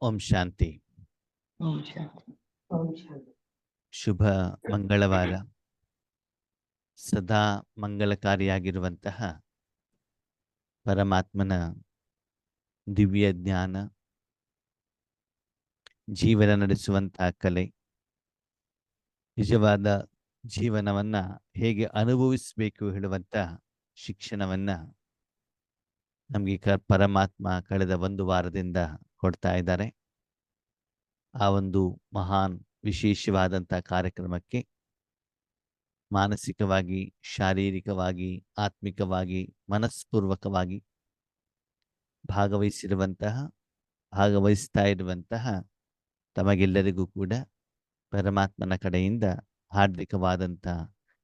ಓಂ ಶಾಂತಿ. ಓಂ ಶಾಂತಿ. ಓಂ ಶಾಂತಿ. ಶುಭ ಮಂಗಳವಾರ. ಸದಾ ಮಂಗಲಕಾರಿಯಾಗಿರುವಂತಹ ಪರಮಾತ್ಮನ ದಿವ್ಯ ಜ್ಞಾನ, ಜೀವನ ನಡೆಸುವಂತಹ ಕಲೆ, ನಿಜವಾದ ಜೀವನವನ್ನ ಹೇಗೆ ಅನುಭವಿಸಬೇಕು ಹೇಳುವಂತ ಶಿಕ್ಷಣವನ್ನ ನಮಗೆ ಪರಮಾತ್ಮ ಕಳೆದ ಒಂದು ವಾರದಿಂದ ಕೊಡ್ತಾ ಇದ್ದಾರೆ. ಆ ಒಂದು ಮಹಾನ್ ವಿಶೇಷವಾದಂಥ ಕಾರ್ಯಕ್ರಮಕ್ಕೆ ಮಾನಸಿಕವಾಗಿ, ಶಾರೀರಿಕವಾಗಿ, ಆತ್ಮಿಕವಾಗಿ, ಮನಸ್ಪೂರ್ವಕವಾಗಿ ಭಾಗವಹಿಸ್ತಾ ಇರುವಂತಹ ತಮಗೆಲ್ಲರಿಗೂ ಕೂಡ ಪರಮಾತ್ಮನ ಕಡೆಯಿಂದ ಹಾರ್ದಿಕವಾದಂಥ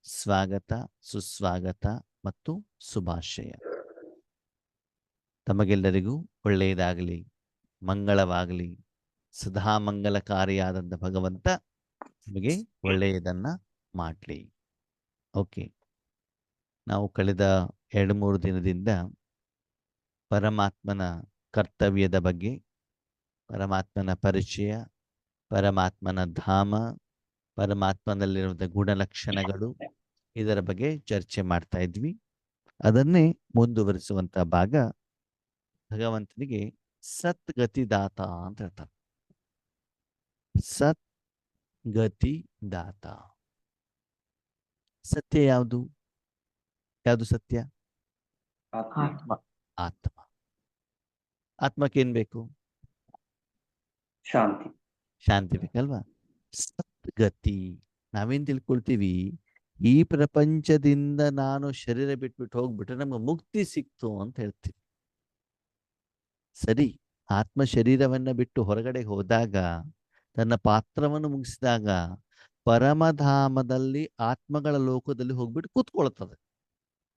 ಸ್ವಾಗತ, ಸುಸ್ವಾಗತ ಮತ್ತು ಶುಭಾಶಯ. ತಮಗೆಲ್ಲರಿಗೂ ಒಳ್ಳೆಯದಾಗಲಿ, ಮಂಗಳವಾಗಲಿ, ಸದಾ ಮಂಗಲಕಾರಿಯಾದಂಥ ಭಗವಂತ ನಿಮಗೆ ಒಳ್ಳೆಯದನ್ನ ಮಾಡಲಿ. ಓಕೆ, ನಾವು ಕಳೆದ 2-3 ದಿನದಿಂದ ಪರಮಾತ್ಮನ ಕರ್ತವ್ಯದ ಬಗ್ಗೆ, ಪರಮಾತ್ಮನ ಪರಿಚಯ, ಪರಮಾತ್ಮನ ಧಾಮ, ಪರಮಾತ್ಮನಲ್ಲಿರುವಂಥ ಗುಣಲಕ್ಷಣಗಳು, ಇದರ ಬಗ್ಗೆ ಚರ್ಚೆ ಮಾಡ್ತಾ ಇದ್ವಿ. ಅದನ್ನೇ ಮುಂದುವರಿಸುವಂತ ಭಾಗ ಭಗವಂತನಿಗೆ ಸದ್ಗತಿದಾತ ಅಂತ ಹೇಳ್ತಾರೆ. ಸದ್ಗತಿದಾತ. ಸತ್ಯ ಯಾವುದು? ಯಾವುದು ಸತ್ಯ? ಆತ್ಮ. ಆತ್ಮ. ಆತ್ಮಕ್ಕೇನ್ ಬೇಕು? ಶಾಂತಿ. ಶಾಂತಿ ಬೇಕಲ್ವಾ? ಸದ್ಗತಿ. ನಾವೇನ್ ತಿಳ್ಕೊಳ್ತೀವಿ? ಈ ಪ್ರಪಂಚದಿಂದ ನಾನು ಶರೀರ ಬಿಟ್ಬಿಟ್ಟು ಹೋಗ್ಬಿಟ್ರೆ ನಮ್ಗೆ ಮುಕ್ತಿ ಸಿಕ್ತು ಅಂತ ಹೇಳ್ತೀವಿ. ಸರಿ, ಆತ್ಮ ಶರೀರವನ್ನ ಬಿಟ್ಟು ಹೊರಗಡೆ ಹೋದಾಗ, ತನ್ನ ಪಾತ್ರವನ್ನು ಮುಗಿಸಿದಾಗ ಪರಮಧಾಮದಲ್ಲಿ ಆತ್ಮಗಳ ಲೋಕದಲ್ಲಿ ಹೋಗ್ಬಿಟ್ಟು ಕೂತ್ಕೊಳ್ತದೆ.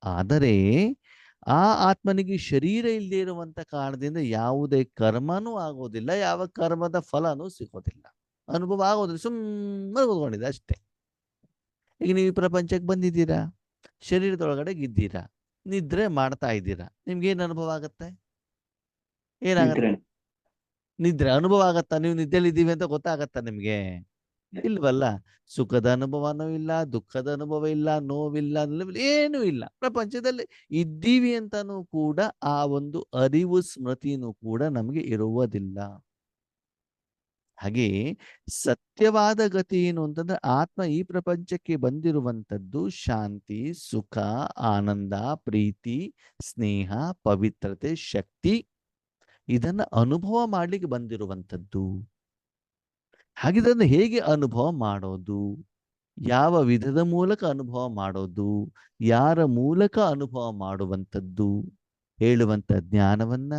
ಆದರೆ ಆ ಆತ್ಮನಿಗೆ ಶರೀರ ಇಲ್ಲದೆ ಇರುವಂತ ಕಾರಣದಿಂದ ಯಾವುದೇ ಕರ್ಮನೂ ಆಗೋದಿಲ್ಲ, ಯಾವ ಕರ್ಮದ ಫಲನೂ ಸಿಗೋದಿಲ್ಲ, ಅನುಭವ ಆಗೋದಿಲ್ಲ, ಸುಮ್ಮನೆ ಕೂತ್ಕೊಂಡಿದೆ ಅಷ್ಟೇ. ಈಗ ನೀವು ಈ ಪ್ರಪಂಚಕ್ಕೆ ಬಂದಿದ್ದೀರಾ, ಶರೀರದೊಳಗಡೆ ಇದ್ದೀರಾ, ನಿದ್ರೆ ಮಾಡ್ತಾ ಇದ್ದೀರಾ, ನಿಮ್ಗೇನು ಅನುಭವ ಆಗತ್ತೆ? ಏನಾಗತ್ತೆ? ನಿದ್ರೆ ಅನುಭವ ಆಗತ್ತಾ? ನೀವು ನಿದ್ದೆಯಲ್ಲಿ ಇದ್ದೀವಿ ಅಂತ ಗೊತ್ತಾಗತ್ತಾ ನಿಮ್ಗೆ? ಇಲ್ವಲ್ಲ. ಸುಖದ ಅನುಭವನೂ ಇಲ್ಲ, ದುಃಖದ ಅನುಭವ ಇಲ್ಲ, ನೋವಿಲ್ಲ, ಏನೂ ಇಲ್ಲ. ಪ್ರಪಂಚದಲ್ಲಿ ಇದ್ದೀವಿ ಅಂತಾನೂ ಕೂಡ ಆ ಒಂದು ಅರಿವು, ಸ್ಮೃತಿನೂ ಕೂಡ ನಮಗೆ ಇರುವುದಿಲ್ಲ. ಹಾಗೆ ಸತ್ಯವಾದ ಗತಿ ಏನು ಅಂತಂದ್ರೆ, ಆತ್ಮ ಈ ಪ್ರಪಂಚಕ್ಕೆ ಬಂದಿರುವಂಥದ್ದು ಶಾಂತಿ, ಸುಖ, ಆನಂದ, ಪ್ರೀತಿ, ಸ್ನೇಹ, ಪವಿತ್ರತೆ, ಶಕ್ತಿ, ಇದನ್ನ ಅನುಭವ ಮಾಡ್ಲಿಕ್ಕೆ ಬಂದಿರುವಂಥದ್ದು. ಹಾಗಿದ್ರೆ ಹೇಗೆ ಅನುಭವ ಮಾಡೋದು? ಯಾವ ವಿಧದ ಮೂಲಕ ಅನುಭವ ಮಾಡೋದು? ಯಾರ ಮೂಲಕ ಅನುಭವ ಮಾಡುವಂಥದ್ದು? ಹೇಳುವಂಥ ಜ್ಞಾನವನ್ನ,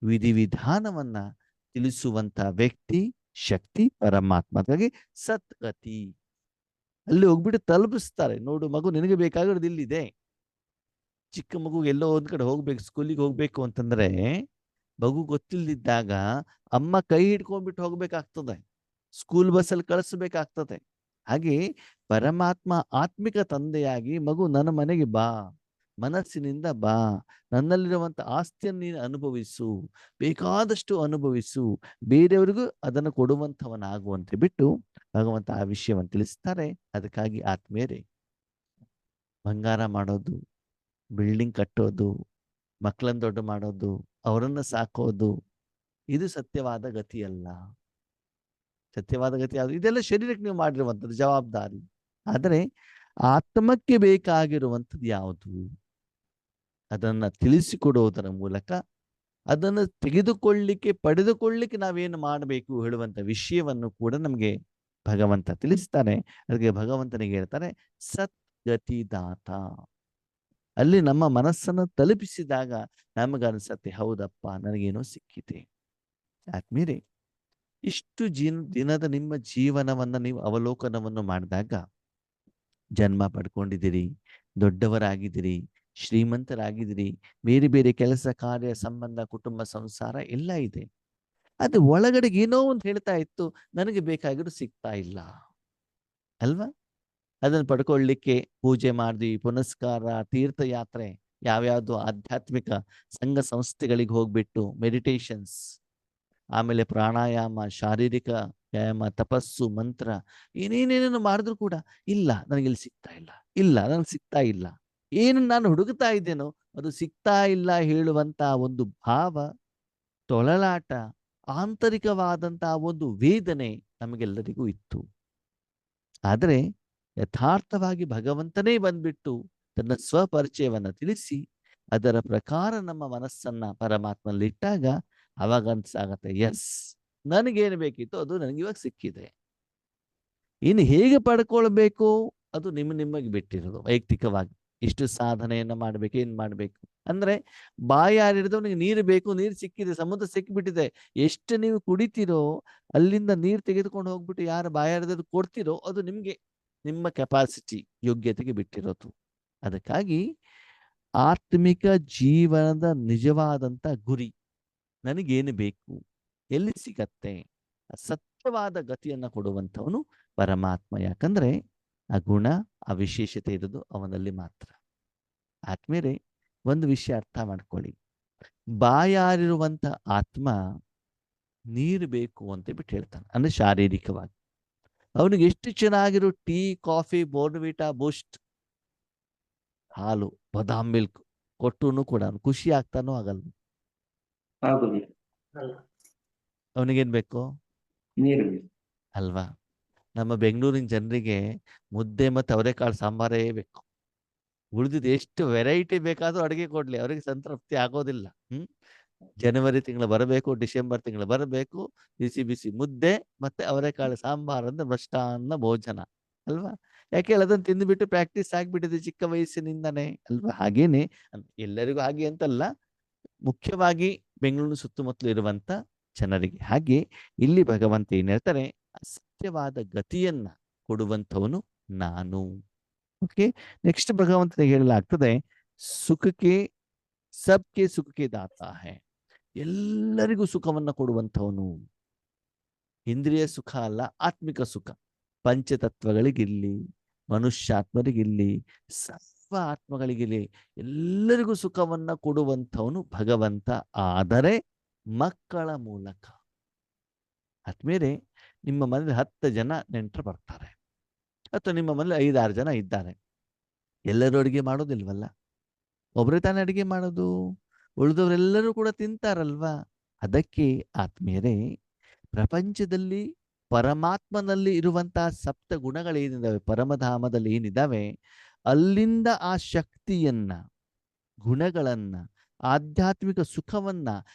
ವಿಧಿವಿಧಾನವನ್ನ ತಿಳಿಸುವಂತ ವ್ಯಕ್ತಿ, ಶಕ್ತಿ ಪರಮಾತ್ಮ. ಹಾಗಾಗಿ ಸತ್ಗತಿ. ಅಲ್ಲಿ ಹೋಗ್ಬಿಟ್ಟು ತಲುಪಿಸ್ತಾರೆ. ನೋಡು ಮಗು, ನಿನಗೆ ಬೇಕಾಗಿರೋದು ಇಲ್ಲಿದೆ. ಚಿಕ್ಕ ಮಗು ಎಲ್ಲೋ ಒಂದ್ ಕಡೆ ಹೋಗ್ಬೇಕು, ಸ್ಕೂಲಿಗೆ ಹೋಗ್ಬೇಕು ಅಂತಂದ್ರೆ ಮಗು ಗೊತ್ತಿಲ್ದಿದ್ದಾಗ ಅಮ್ಮ ಕೈ ಹಿಡ್ಕೊಂಡ್ಬಿಟ್ಟು ಹೋಗ್ಬೇಕಾಗ್ತದೆ, ಸ್ಕೂಲ್ ಬಸ್ಸಲ್ಲಿ ಕಳಿಸ್ಬೇಕಾಗ್ತದೆ. ಹಾಗೆ ಪರಮಾತ್ಮ ಆತ್ಮಿಕ ತಂದೆಯಾಗಿ, ಮಗು ನನ್ನ ಮನೆಗೆ ಬಾ, ಮನಸ್ಸಿನಿಂದ ಬಾ, ನನ್ನಲ್ಲಿರುವಂತ ಆಸ್ತಿಯನ್ನು ನೀನು ಅನುಭವಿಸು, ಬೇಕಾದಷ್ಟು ಅನುಭವಿಸು, ಬೇರೆಯವರಿಗೂ ಅದನ್ನು ಕೊಡುವಂಥವನಾಗುವಂತೆ ಬಿಟ್ಟು ಭಗವಂತ ಆ ವಿಷಯವನ್ನು ತಿಳಿಸ್ತಾರೆ. ಅದಕ್ಕಾಗಿ ಆತ್ಮೀಯರೇ, ಬಂಗಾರ ಮಾಡೋದು, ಬಿಲ್ಡಿಂಗ್ ಕಟ್ಟೋದು, ಮಕ್ಕಳನ್ನು ದೊಡ್ಡ ಮಾಡೋದು, ಅವರನ್ನು ಸಾಕೋದು, ಇದು ಸತ್ಯವಾದ ಗತಿಯಲ್ಲ. ಸತ್ಯವಾದ ಗತಿ ಯಾವುದು? ಇದೆಲ್ಲ ಶರೀರಕ್ಕೆ ನೀವು ಮಾಡಿರುವಂಥದ್ದು ಜವಾಬ್ದಾರಿ. ಆದರೆ ಆತ್ಮಕ್ಕೆ ಬೇಕಾಗಿರುವಂಥದ್ದು ಯಾವುದು? ಅದನ್ನ ತಿಳಿಸಿಕೊಡುವುದರ ಮೂಲಕ, ಅದನ್ನು ಪಡೆದುಕೊಳ್ಳಿಕ್ಕೆ ನಾವೇನು ಮಾಡಬೇಕು ಹೇಳುವಂತ ವಿಷಯವನ್ನು ಕೂಡ ನಮಗೆ ಭಗವಂತ ತಿಳಿಸ್ತಾನೆ. ಅದಕ್ಕೆ ಭಗವಂತನಿಗೆ ಹೇಳ್ತಾರೆ ಸದ್ಗತಿದಾತ. ಅಲ್ಲಿ ನಮ್ಮ ಮನಸ್ಸನ್ನು ತಲುಪಿಸಿದಾಗ ನಮಗನ್ಸತ್ತೆ, ಹೌದಪ್ಪ, ನನಗೇನೋ ಸಿಕ್ಕಿದೆ. ಆತ್ಮೀಯರೇ, ಇಷ್ಟು ದಿನದ ನಿಮ್ಮ ಜೀವನವನ್ನ ನೀವು ಅವಲೋಕನವನ್ನು ಮಾಡಿದಾಗ, ಜನ್ಮ ಪಡ್ಕೊಂಡಿದ್ದೀರಿ, ದೊಡ್ಡವರಾಗಿದ್ದೀರಿ, ಶ್ರೀಮಂತರಾಗಿದ್ದೀರಿ, ಬೇರೆ ಬೇರೆ ಕೆಲಸ, ಕಾರ್ಯ, ಸಂಬಂಧ, ಕುಟುಂಬ, ಸಂಸಾರ ಎಲ್ಲ ಇದೆ. ಅದು ಒಳಗಡೆ ಏನೋ ಒಂದು ಹೇಳ್ತಾ ಇತ್ತು, ನನಗೆ ಬೇಕಾಗಿರೋ ಸಿಗ್ತಾ ಇಲ್ಲ ಅಲ್ವಾ? ಅದನ್ನು ಪಡ್ಕೊಳ್ಳಿಕ್ಕೆ ಪೂಜೆ ಮಾಡಿದ್ವಿ, ಪುನಸ್ಕಾರ, ತೀರ್ಥಯಾತ್ರೆ, ಯಾವ್ಯಾವ್ದು ಆಧ್ಯಾತ್ಮಿಕ ಸಂಘ ಸಂಸ್ಥೆಗಳಿಗೆ ಹೋಗ್ಬಿಟ್ಟು ಮೆಡಿಟೇಷನ್ಸ್, ಆಮೇಲೆ ಪ್ರಾಣಾಯಾಮ, ಶಾರೀರಿಕ ವ್ಯಾಯಾಮ, ತಪಸ್ಸು, ಮಂತ್ರ ಏನೇನೇನೇನು ಮಾಡಿದ್ರು ಕೂಡ ಇಲ್ಲ ನನಗೆ ಇಲ್ಲಿ ಸಿಗ್ತಾ ಇಲ್ಲ, ಇಲ್ಲ ನನಗೆ ಸಿಗ್ತಾ ಇಲ್ಲ. ಏನು ನಾನು ಹುಡುಕ್ತಾ ಇದ್ದೇನೋ ಅದು ಸಿಗ್ತಾ ಇಲ್ಲ ಹೇಳುವಂತ ಒಂದು ಭಾವ, ತೊಳಲಾಟ, ಆಂತರಿಕವಾದಂತಹ ಒಂದು ವೇದನೆ ನಮಗೆಲ್ಲರಿಗೂ ಇತ್ತು. ಆದರೆ ಯಥಾರ್ಥವಾಗಿ ಭಗವಂತನೇ ಬಂದ್ಬಿಟ್ಟು ತನ್ನ ಸ್ವಪರಿಚಯವನ್ನ ತಿಳಿಸಿ ಅದರ ಪ್ರಕಾರ ನಮ್ಮ ಮನಸ್ಸನ್ನ ಪರಮಾತ್ಮನಲ್ಲಿಟ್ಟಾಗ ಅವಾಗ ಅನ್ಸಾಗತ್ತೆ, ಎಸ್ ನನಗೇನು ಬೇಕಿತ್ತು ಅದು ನನಗೆ ಇವಾಗ ಸಿಕ್ಕಿದೆ. ಇನ್ನು ಹೇಗೆ ಪಡ್ಕೊಳ್ಬೇಕು ಅದು ನಿಮಗೆ ಬಿಟ್ಟಿರೋದು ವೈಯಕ್ತಿಕವಾಗಿ. ಇಷ್ಟು ಸಾಧನೆಯನ್ನ ಮಾಡ್ಬೇಕು, ಏನ್ ಮಾಡ್ಬೇಕು ಅಂದ್ರೆ ಬಾಯಾರಿಡಿದವನಿಗೆ ನೀರು ಬೇಕು, ನೀರು ಸಿಕ್ಕಿದೆ, ಸಮುದ್ರ ಸಿಕ್ಕಿಬಿಟ್ಟಿದೆ. ಎಷ್ಟು ನೀವು ಕುಡಿತೀರೋ ಅಲ್ಲಿಂದ ನೀರು ತೆಗೆದುಕೊಂಡು ಹೋಗ್ಬಿಟ್ಟು ಯಾರು ಬಾಯಾರಿದದ್ದು ಕೊಡ್ತೀರೋ ಅದು ನಿಮ್ಗೆ ನಿಮ್ಮ ಕೆಪಾಸಿಟಿ ಯೋಗ್ಯತೆಗೆ ಬಿಟ್ಟಿರೋದು. ಅದಕ್ಕಾಗಿ ಆತ್ಮಿಕ ಜೀವನದ ನಿಜವಾದಂತ ಗುರಿ ನನಗೇನು ಬೇಕು, ಎಲ್ಲಿ ಸಿಗತ್ತೆ, ಸತ್ಯವಾದ ಗತಿಯನ್ನ ಕೊಡುವಂಥವನು ಪರಮಾತ್ಮ. ಯಾಕಂದ್ರೆ ಆ ಗುಣ, ಆ ವಿಶೇಷತೆ ಇರೋದು ಅವನಲ್ಲಿ ಮಾತ್ರ. ಆತ್ಮೀಯರೇ, ಒಂದು ವಿಷಯ ಅರ್ಥ ಮಾಡ್ಕೊಳ್ಳಿ. ಬಾಯಾರಿರುವಂತ ಆತ್ಮ ನೀರು ಬೇಕು ಅಂತ ಬಿಟ್ಟು ಹೇಳ್ತಾನೆ, ಅಂದ್ರೆ ಶಾರೀರಿಕವಾಗಿ. ಅವನಿಗೆ ಎಷ್ಟು ಚೆನ್ನಾಗಿರೋ ಟೀ, ಕಾಫಿ, ಬೋರ್ನ್ವಿಟಾ, ಬೂಸ್ಟ್, ಹಾಲು, ಬಾದಾಮ್ ಮಿಲ್ಕ್ ಕೊಟ್ಟನು ಕೂಡ ಅವ್ನು ಖುಷಿ ಆಗ್ತಾನೋ ಆಗಲ್ಲ? ಆಗುದಿಲ್ಲ. ಅವನಿಗೇನ್ ಬೇಕು? ನೀರು ಬೇಕು. ಅಲ್ವಾ? ನಮ್ಮ ಬೆಂಗಳೂರಿನ ಜನರಿಗೆ ಮುದ್ದೆ ಮತ್ತು ಅವರೆಕಾಳು ಸಾಂಬಾರೇ ಬೇಕು. ಉಳಿದಿದ್ದು ಎಷ್ಟು ವೆರೈಟಿ ಬೇಕಾದ್ರೂ ಅಡುಗೆ ಕೊಡ್ಲಿ ಅವರಿಗೆ ಸಂತೃಪ್ತಿ ಆಗೋದಿಲ್ಲ. ಜನವರಿ ತಿಂಗಳು ಬರಬೇಕು, ಡಿಸೆಂಬರ್ ತಿಂಗಳು ಬರಬೇಕು, ಬಿಸಿ ಬಿಸಿ ಮುದ್ದೆ ಮತ್ತೆ ಅವರೆಕಾಳು ಸಾಂಬಾರ್ ಅಂದ್ರೆ ಮೃಷ್ಟಾನ್ನ ಭೋಜನ ಅಲ್ವಾ? ಯಾಕೆ ಹೇಳಿ ಅದನ್ನು ತಿಂದುಬಿಟ್ಟು ಪ್ರಾಕ್ಟೀಸ್ ಆಗ್ಬಿಟ್ಟಿದೆ ಚಿಕ್ಕ ವಯಸ್ಸಿನಿಂದನೇ ಅಲ್ವಾ? ಹಾಗೇನೆ ಎಲ್ಲರಿಗೂ ಹಾಗೆ ಅಂತಲ್ಲ, ಮುಖ್ಯವಾಗಿ ಬೆಂಗಳೂರು ಸುತ್ತಮುತ್ತಲು ಇರುವಂತ ಜನರಿಗೆ. ಹಾಗೆ ಇಲ್ಲಿ ಭಗವಂತ ಏನ್ ಹೇಳ್ತಾರೆ, ಸತ್ಯವಾದ ಗತಿಯನ್ನ ಕೊಡುವಂಥವನು ನಾನು. ಓಕೆ, ನೆಕ್ಸ್ಟ್ ಭಗವಂತನಿಗೆ ಹೇಳಲಾಗ್ತದೆ, ಸುಖಕ್ಕೆ ಸಬ್ಕೆ ಸುಖಕ್ಕೆ ದಾತಾ ಹೈ, ಎಲ್ಲರಿಗೂ ಸುಖವನ್ನ ಕೊಡುವಂಥವನು. ಇಂದ್ರಿಯ ಸುಖ ಅಲ್ಲ, ಆತ್ಮಿಕ ಸುಖ. ಪಂಚತತ್ವಗಳಿಗಿರ್ಲಿ, ಮನುಷ್ಯಾತ್ಮರಿಗಿರ್ಲಿ, ಸರ್ವ ಆತ್ಮಗಳಿಗಿರ್ಲಿ, ಎಲ್ಲರಿಗೂ ಸುಖವನ್ನ ಕೊಡುವಂಥವನು ಭಗವಂತ. ಆದರೆ ಮಕ್ಕಳ ಮೂಲಕ. ಆದ್ಮೇಲೆ ನಿಮ್ಮ ಮನೇಲಿ 10 ಜನ ನೆಂಟರು ಬರ್ತಾರೆ, ಅಥವಾ ನಿಮ್ಮ ಮನೇಲಿ 5-6 ಜನ ಇದ್ದಾರೆ. ಎಲ್ಲರೂ ಅಡುಗೆ ಮಾಡೋದಿಲ್ವಲ್ಲ, ಒಬ್ಬರೇ ತಾನೇ ಅಡುಗೆ ಮಾಡೋದು, ಉಳಿದವರೆಲ್ಲರೂ ಕೂಡ ತಿಂತಾರಲ್ವಾ? ಅದಕ್ಕೆ ಆತ್ಮೀಯರೇ, ಪ್ರಪಂಚದಲ್ಲಿ ಪರಮಾತ್ಮನಲ್ಲಿ ಇರುವಂತಹ 7 ಗುಣಗಳೇನಿದಾವೆ, ಪರಮಧಾಮದಲ್ಲಿ ಏನಿದಾವೆ, ಅಲ್ಲಿಂದ ಆ ಶಕ್ತಿಯನ್ನ, ಗುಣಗಳನ್ನ, ಆಧ್ಯಾತ್ಮಿಕ ಸುಖವನ್ನ,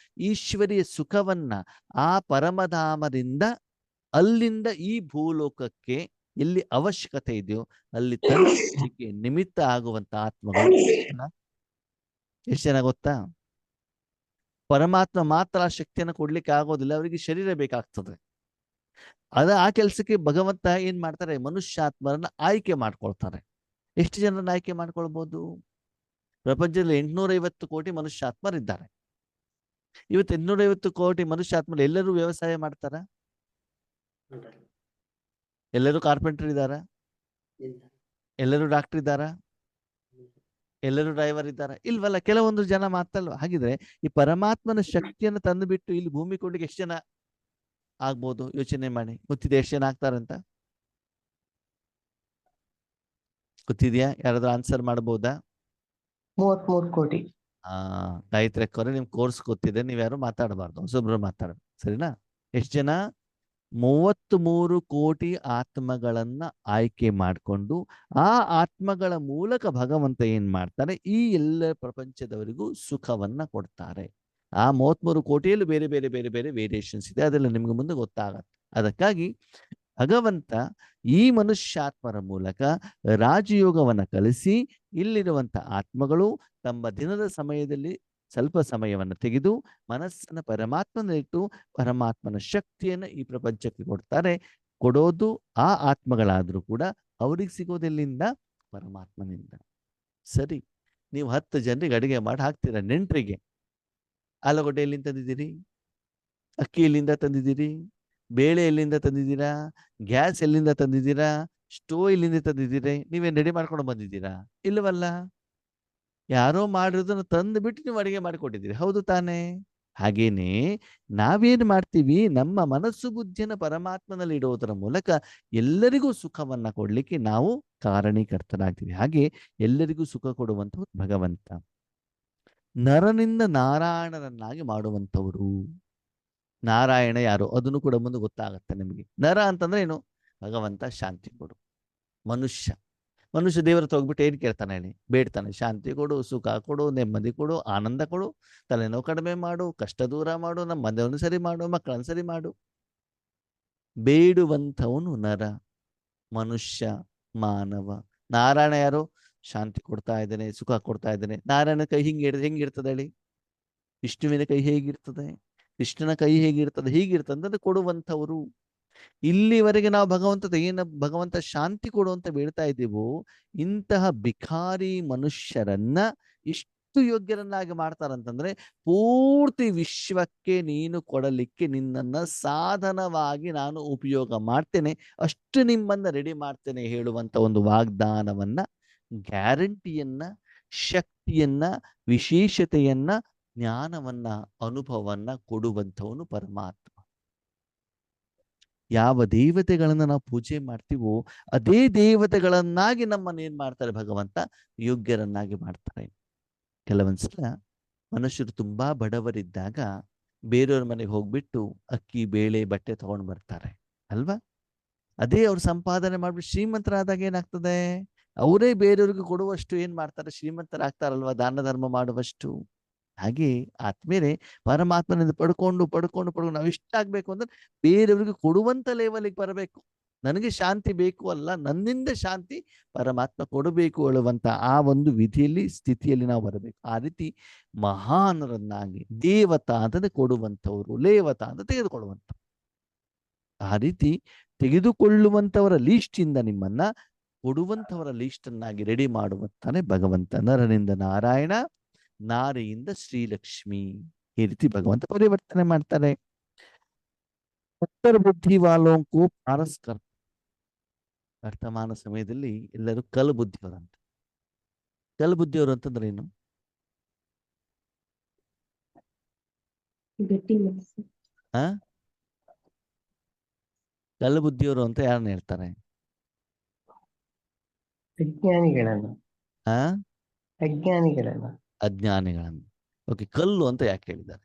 ಈಶ್ವರಿಯ ಸುಖವನ್ನ ಆ ಪರಮಧಾಮದಿಂದ ಅಲ್ಲಿಂದ ಈ ಭೂಲೋಕಕ್ಕೆ ಎಲ್ಲಿ ಅವಶ್ಯಕತೆ ಇದೆಯೋ ಅಲ್ಲಿ ತಲುಪಲಿಕ್ಕೆ ನಿಮಿತ್ತ ಆಗುವಂತ ಆತ್ಮಗಳು ಎಷ್ಟು ಜನ ಗೊತ್ತಾ? ಪರಮಾತ್ಮ ಮಾತ್ರ ಆ ಶಕ್ತಿಯನ್ನು ಕೊಡ್ಲಿಕ್ಕೆ ಆಗೋದಿಲ್ಲ, ಅವರಿಗೆ ಶರೀರ ಬೇಕಾಗ್ತದೆ. ಆ ಕೆಲಸಕ್ಕೆ ಭಗವಂತ ಏನ್ ಮಾಡ್ತಾರೆ, ಮನುಷ್ಯಾತ್ಮರನ್ನ ಆಯ್ಕೆ ಮಾಡ್ಕೊಳ್ತಾರೆ. ಎಷ್ಟು ಜನರನ್ನ ಆಯ್ಕೆ ಮಾಡ್ಕೊಳ್ಬಹುದು? ಪ್ರಪಂಚದಲ್ಲಿ 850 ಕೋಟಿ ಮನುಷ್ಯಾತ್ಮರಿದ್ದಾರೆ. ಇವತ್ತು 850 ಕೋಟಿ ಮನುಷ್ಯಾತ್ಮರು ಎಲ್ಲರೂ ವ್ಯವಸಾಯ ಮಾಡ್ತಾರ? ಎಲ್ಲರೂ ಕಾರ್ಪೆಂಟರ್ ಇದ್ದಾರ? ಎಲ್ಲರೂ ಡಾಕ್ಟರ್ ಇದ್ದಾರ? ಎಲ್ಲರೂ ಡ್ರೈವರ್ ಇದ್ದಾರ? ಇಲ್ವಲ್ಲ, ಕೆಲವೊಂದು ಜನ ಮಾತಲ್ವ. ಹಾಗಿದ್ರೆ ಈ ಪರಮಾತ್ಮನ ಶಕ್ತಿಯನ್ನು ತಂದು ಬಿಟ್ಟು ಇಲ್ಲಿ ಭೂಮಿ ಕೊಡ್ಲಿಕ್ಕೆ ಎಷ್ಟು ಜನ ಆಗ್ಬೋದು? ಯೋಚನೆ ಮಾಡಿ. ಗೊತ್ತಿದೆ ಎಷ್ಟು ಜನ ಆಗ್ತಾರಂತ? ಗೊತ್ತಿದ್ಯಾ? ಯಾರಾದ್ರೂ ಆನ್ಸರ್ ಮಾಡಬಹುದಾ? 33 ಕೋಟಿ. ಗಾಯತ್ರಿ ಅಕ್ಕವ್ರೆ, ನಿಮ್ ಕೋರ್ಸ್ ಗೊತ್ತಿದೆ, ನೀವ್ಯಾರು ಮಾತಾಡಬಾರ್ದು, ಹೊಸೊಬ್ರು ಮಾತಾಡ, ಸರಿನಾ? ಎಷ್ಟು ಜನ? 33 ಕೋಟಿ ಆತ್ಮಗಳನ್ನ ಆಯ್ಕೆ ಮಾಡಿಕೊಂಡು ಆ ಆತ್ಮಗಳ ಮೂಲಕ ಭಗವಂತ ಏನ್ ಮಾಡ್ತಾರೆ, ಈ ಎಲ್ಲ ಪ್ರಪಂಚದವರಿಗೂ ಸುಖವನ್ನ ಕೊಡ್ತಾರೆ. ಆ 33 ಕೋಟಿಯಲ್ಲೂ ಬೇರೆ ಬೇರೆ ಬೇರೆ ಬೇರೆ ವೇರಿಯೇಷನ್ಸ್ ಇದೆ, ಅದೆಲ್ಲ ನಿಮ್ಗೆ ಮುಂದೆ ಗೊತ್ತಾಗತ್ತೆ. ಅದಕ್ಕಾಗಿ ಭಗವಂತ ಈ ಮನುಷ್ಯಾತ್ಮರ ಮೂಲಕ ರಾಜಯೋಗವನ್ನ ಕಲಿಸಿ ಇಲ್ಲಿರುವಂತ ಆತ್ಮಗಳು ತಮ್ಮ ದಿನದ ಸಮಯದಲ್ಲಿ ಸ್ವಲ್ಪ ಸಮಯವನ್ನು ತೆಗೆದು ಮನಸ್ಸನ್ನ ಪರಮಾತ್ಮನಲ್ಲಿಟ್ಟು ಪರಮಾತ್ಮನ ಶಕ್ತಿಯನ್ನು ಈ ಪ್ರಪಂಚಕ್ಕೆ ಕೊಡ್ತಾರೆ. ಕೊಡೋದು ಆ ಆತ್ಮಗಳಾದ್ರೂ ಕೂಡ ಅವ್ರಿಗೆ ಸಿಗೋದೆಲ್ಲಿಂದ? ಪರಮಾತ್ಮನಿಂದ. ಸರಿ, ನೀವು 10 ಜನರಿಗೆ ಅಡುಗೆ ಮಾಡಿ ಹಾಕ್ತೀರಾ, ನೆಂಟರಿಗೆ. ಆಲೂಗಡ್ಡೆ ಎಲ್ಲಿಂದ ತಂದಿದ್ದೀರಿ? ಅಕ್ಕಿ ಎಲ್ಲಿಂದ ತಂದಿದ್ದೀರಿ? ಬೇಳೆ ಎಲ್ಲಿಂದ ತಂದಿದ್ದೀರಾ? ಗ್ಯಾಸ್ ಎಲ್ಲಿಂದ ತಂದಿದ್ದೀರಾ? ಸ್ಟೋವ್ ಎಲ್ಲಿಂದ ತಂದಿದ್ದೀರಿ? ನೀವೇನು ರೆಡಿ ಮಾಡ್ಕೊಂಡು ಬಂದಿದ್ದೀರಾ? ಇಲ್ಲವಲ್ಲ, ಯಾರೋ ಮಾಡಿರೋದನ್ನು ತಂದು ಬಿಟ್ಟು ನೀವು ಅಡುಗೆ ಮಾಡಿಕೊಟ್ಟಿದ್ದೀರಿ, ಹೌದು ತಾನೇ? ಹಾಗೇನೆ ನಾವೇನ್ ಮಾಡ್ತೀವಿ, ನಮ್ಮ ಮನಸ್ಸು ಬುದ್ಧಿಯನ್ನು ಪರಮಾತ್ಮನಲ್ಲಿ ಇಡುವುದರ ಮೂಲಕ ಎಲ್ಲರಿಗೂ ಸುಖವನ್ನ ಕೊಡ್ಲಿಕ್ಕೆ ನಾವು ಕಾರಣೀಕರ್ತರಾಗ್ತೀವಿ. ಹಾಗೆ ಎಲ್ಲರಿಗೂ ಸುಖ ಕೊಡುವಂಥವ್ರು ಭಗವಂತ. ನರನಿಂದ ನಾರಾಯಣರನ್ನಾಗಿ ಮಾಡುವಂಥವರು. ನಾರಾಯಣ ಯಾರು ಅದನ್ನು ಕೂಡ ಮುಂದೆ ಗೊತ್ತಾಗತ್ತೆ ನಿಮಗೆ. ನರ ಅಂತಂದ್ರೆ ಏನು? ಭಗವಂತ ಶಾಂತಿ ಕೊಡು. ಮನುಷ್ಯ ದೇವರ ಹತ್ರ ಹೋಗ್ಬಿಟ್ಟು ಏನ್ ಕೇಳ್ತಾನೆ ಹೇಳಿ? ಬೇಡ್ತಾನೆ, ಶಾಂತಿ ಕೊಡು, ಸುಖ ಕೊಡು, ನೆಮ್ಮದಿ ಕೊಡು, ಆನಂದ ಕೊಡು, ತಲೆನೋವು ಕಡಿಮೆ ಮಾಡು, ಕಷ್ಟ ದೂರ ಮಾಡು, ನಮ್ಮ ಮನೆಯನ್ನು ಸರಿ ಮಾಡು, ಮಕ್ಕಳನ್ನು ಸರಿ ಮಾಡು. ಬೇಡುವಂಥವನು ನರ, ಮನುಷ್ಯ, ಮಾನವ. ನಾರಾಯಣ ಯಾರು? ಶಾಂತಿ ಕೊಡ್ತಾ ಇದ್ದಾನೆ, ಸುಖ ಕೊಡ್ತಾ ಇದ್ದಾನೆ. ನಾರಾಯಣ ಕೈ ಹೆಂಗಿರ್ತದೆ ಹೇಳಿ? ವಿಷ್ಣುವಿನ ಕೈ ಹೇಗಿರ್ತದೆ? ಕೃಷ್ಣನ ಕೈ ಹೇಗಿರ್ತದೆ? ಹೀಗಿರ್ತದೆ ಅಂತಂದ್ರೆ ಕೊಡುವಂಥವರು. ಇಲ್ಲಿವರೆಗೆ ನಾವು ಭಗವಂತ ಶಾಂತಿ ಕೊಡು ಅಂತ ಬೇಡ್ತಾ ಇದ್ದೀವೋ, ಇಂತಹ ಭಿಖಾರಿ ಮನುಷ್ಯರನ್ನ ಇಷ್ಟು ಯೋಗ್ಯರನ್ನಾಗಿ ಮಾಡ್ತಾರಂತಂದ್ರೆ ಪೂರ್ತಿ ವಿಶ್ವಕ್ಕೆ ನೀನು ಕೊಡಲಿಕ್ಕೆ ನಿನ್ನನ್ನ ಸಾಧನವಾಗಿ ನಾನು ಉಪಯೋಗ ಮಾಡ್ತೇನೆ, ಅಷ್ಟು ನಿಮ್ಮನ್ನ ರೆಡಿ ಮಾಡ್ತೇನೆ ಹೇಳುವಂತ ಒಂದು ವಾಗ್ದಾನವನ್ನ, ಗ್ಯಾರಂಟಿಯನ್ನ, ಶಕ್ತಿಯನ್ನ, ವಿಶೇಷತೆಯನ್ನ, ಜ್ಞಾನವನ್ನ, ಅನುಭವವನ್ನ ಕೊಡುವಂಥವನು ಪರಮಾತ್ಮ. ಯಾವ ದೇವತೆಗಳನ್ನ ನಾವು ಪೂಜೆ ಮಾಡ್ತೀವೋ ಅದೇ ದೇವತೆಗಳನ್ನಾಗಿ ನಮ್ಮನ್ನ ಏನ್ ಮಾಡ್ತಾರೆ ಭಗವಂತ? ಯೋಗ್ಯರನ್ನಾಗಿ ಮಾಡ್ತಾರೆ. ಕೆಲವೊಂದ್ಸಲ ಮನುಷ್ಯರು ತುಂಬಾ ಬಡವರಿದ್ದಾಗ ಬೇರೆಯವ್ರ ಮನೆಗೆ ಹೋಗ್ಬಿಟ್ಟು ಅಕ್ಕಿ, ಬೇಳೆ, ಬಟ್ಟೆ ತಗೊಂಡು ಬರ್ತಾರೆ ಅಲ್ವಾ? ಅದೇ ಅವ್ರು ಸಂಪಾದನೆ ಮಾಡ್ಬಿಟ್ಟು ಶ್ರೀಮಂತರಾದಾಗ ಏನಾಗ್ತದೆ? ಅವರೇ ಬೇರೆಯವ್ರಿಗೆ ಕೊಡುವಷ್ಟು ಏನ್ ಮಾಡ್ತಾರೆ? ಶ್ರೀಮಂತರಾಗ್ತಾರಲ್ವಾ, ದಾನ ಧರ್ಮ ಮಾಡುವಷ್ಟು. ಹಾಗೆ ಆದ್ಮೇಲೆ ಪರಮಾತ್ಮನಿಂದ ಪಡ್ಕೊಂಡು ನಾವು ಇಷ್ಟ ಆಗ್ಬೇಕು ಅಂದ್ರೆ ಬೇರೆಯವ್ರಿಗೆ ಕೊಡುವಂತ ಲೆವೆಲ್ಗೆ ಬರಬೇಕು. ನನಗೆ ಶಾಂತಿ ಬೇಕು ಅಲ್ಲ, ನನ್ನಿಂದ ಶಾಂತಿ ಪರಮಾತ್ಮ ಕೊಡಬೇಕು ಹೇಳುವಂತ ಆ ಒಂದು ವಿಧಿಯಲ್ಲಿ, ಸ್ಥಿತಿಯಲ್ಲಿ ನಾವು ಬರಬೇಕು. ಆ ರೀತಿ ಮಹಾನರನ್ನಾಗಿ, ದೇವತಾ ಅಂತಂದ್ರೆ ಕೊಡುವಂಥವ್ರು, ಲೇವತ ಅಂತ ತೆಗೆದುಕೊಳ್ಳುವಂಥ, ಆ ರೀತಿ ತೆಗೆದುಕೊಳ್ಳುವಂಥವರ ಲೀಸ್ಟಿಂದ ನಿಮ್ಮನ್ನ ಕೊಡುವಂಥವರ ಲೀಸ್ಟನ್ನಾಗಿ ರೆಡಿ ಮಾಡುವಂತಾನೆ ಭಗವಂತ. ನರನಿಂದ ನಾರಾಯಣ, ನಾರಿಯಿಂದ ಶ್ರೀಲಕ್ಷ್ಮಿ, ಈ ರೀತಿ ಭಗವಂತ ಪರಿವರ್ತನೆ ಮಾಡ್ತಾರೆ. ಉತ್ತರ ಬುದ್ಧಿ ವಾಲೋಂಕು ಪಾರಸ್ಕರ. ವರ್ತಮಾನ ಸಮಯದಲ್ಲಿ ಎಲ್ಲರೂ ಕಲ್ ಬುದ್ಧಿಯವರಂತ. ಕಲ್ ಬುದ್ಧಿಯವರು ಅಂತಂದ್ರೆ ಏನು? ಆ ಕಲ್ ಬುದ್ಧಿಯವರು ಅಂತ ಯಾರನ್ನ ಹೇಳ್ತಾರೆ? ಅಜ್ಞಾನಿಗಳನ್ನ. ಆ ಅಜ್ಞಾನಿಗಳನ್ನ. ಅಜ್ಞಾನಿಗಳನ್ನು. ಓಕೆ, ಕಲ್ಲು ಅಂತ ಯಾಕೆ ಹೇಳಿದ್ದಾರೆ?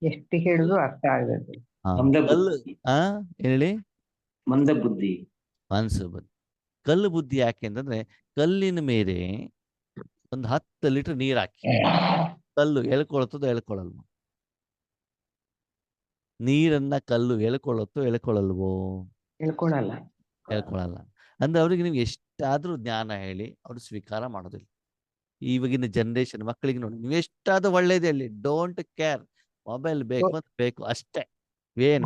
ಎಷ್ಟು ಹೇಳಿದ್ರು ಅರ್ಥ ಆಗದು. ಕಲ್ಲು ಹೇಳಿ. ಮಂದ ಬುದ್ಧಿ, ಮನಸ್ಸು ಬುದ್ಧಿ. ಕಲ್ಲು ಬುದ್ಧಿ ಯಾಕೆ ಅಂತಂದ್ರೆ, ಕಲ್ಲಿನ ಮೇಲೆ ಒಂದು 10 ಲೀಟರ್ ನೀರ್ ಹಾಕಿ ಕಲ್ಲು ಎಳ್ಕೊಳತ್ತದೋ ಎಳ್ಕೊಳಲ್ವೋ? ನೀರನ್ನ ಕಲ್ಲು ಎಳ್ಕೊಳಲ್ವೋ? ಹೇಳ್ಕೊಳಲ್ಲ. ಹೇಳ್ಕೊಳಲ್ಲ. ಅಂದ್ರೆ ಅವ್ರಿಗೆ ನೀವು ಎಷ್ಟಾದ್ರೂ ಜ್ಞಾನ ಹೇಳಿ ಅವ್ರು ಸ್ವೀಕಾರ ಮಾಡೋದಿಲ್ಲ. ಇವಾಗಿನ ಜನರೇಷನ್ ಮಕ್ಕಳಿಗೆ ನೋಡಿ, ನೀವು ಎಷ್ಟಾದ್ರೂ ಒಳ್ಳೇದೇ ಹೇಳಿ, ಡೋಂಟ್ ಕೇರ್, ಮೊಬೈಲ್ ಬೇಕು ಅಂತ ಬೇಕು ಅಷ್ಟೇ. ಏನ್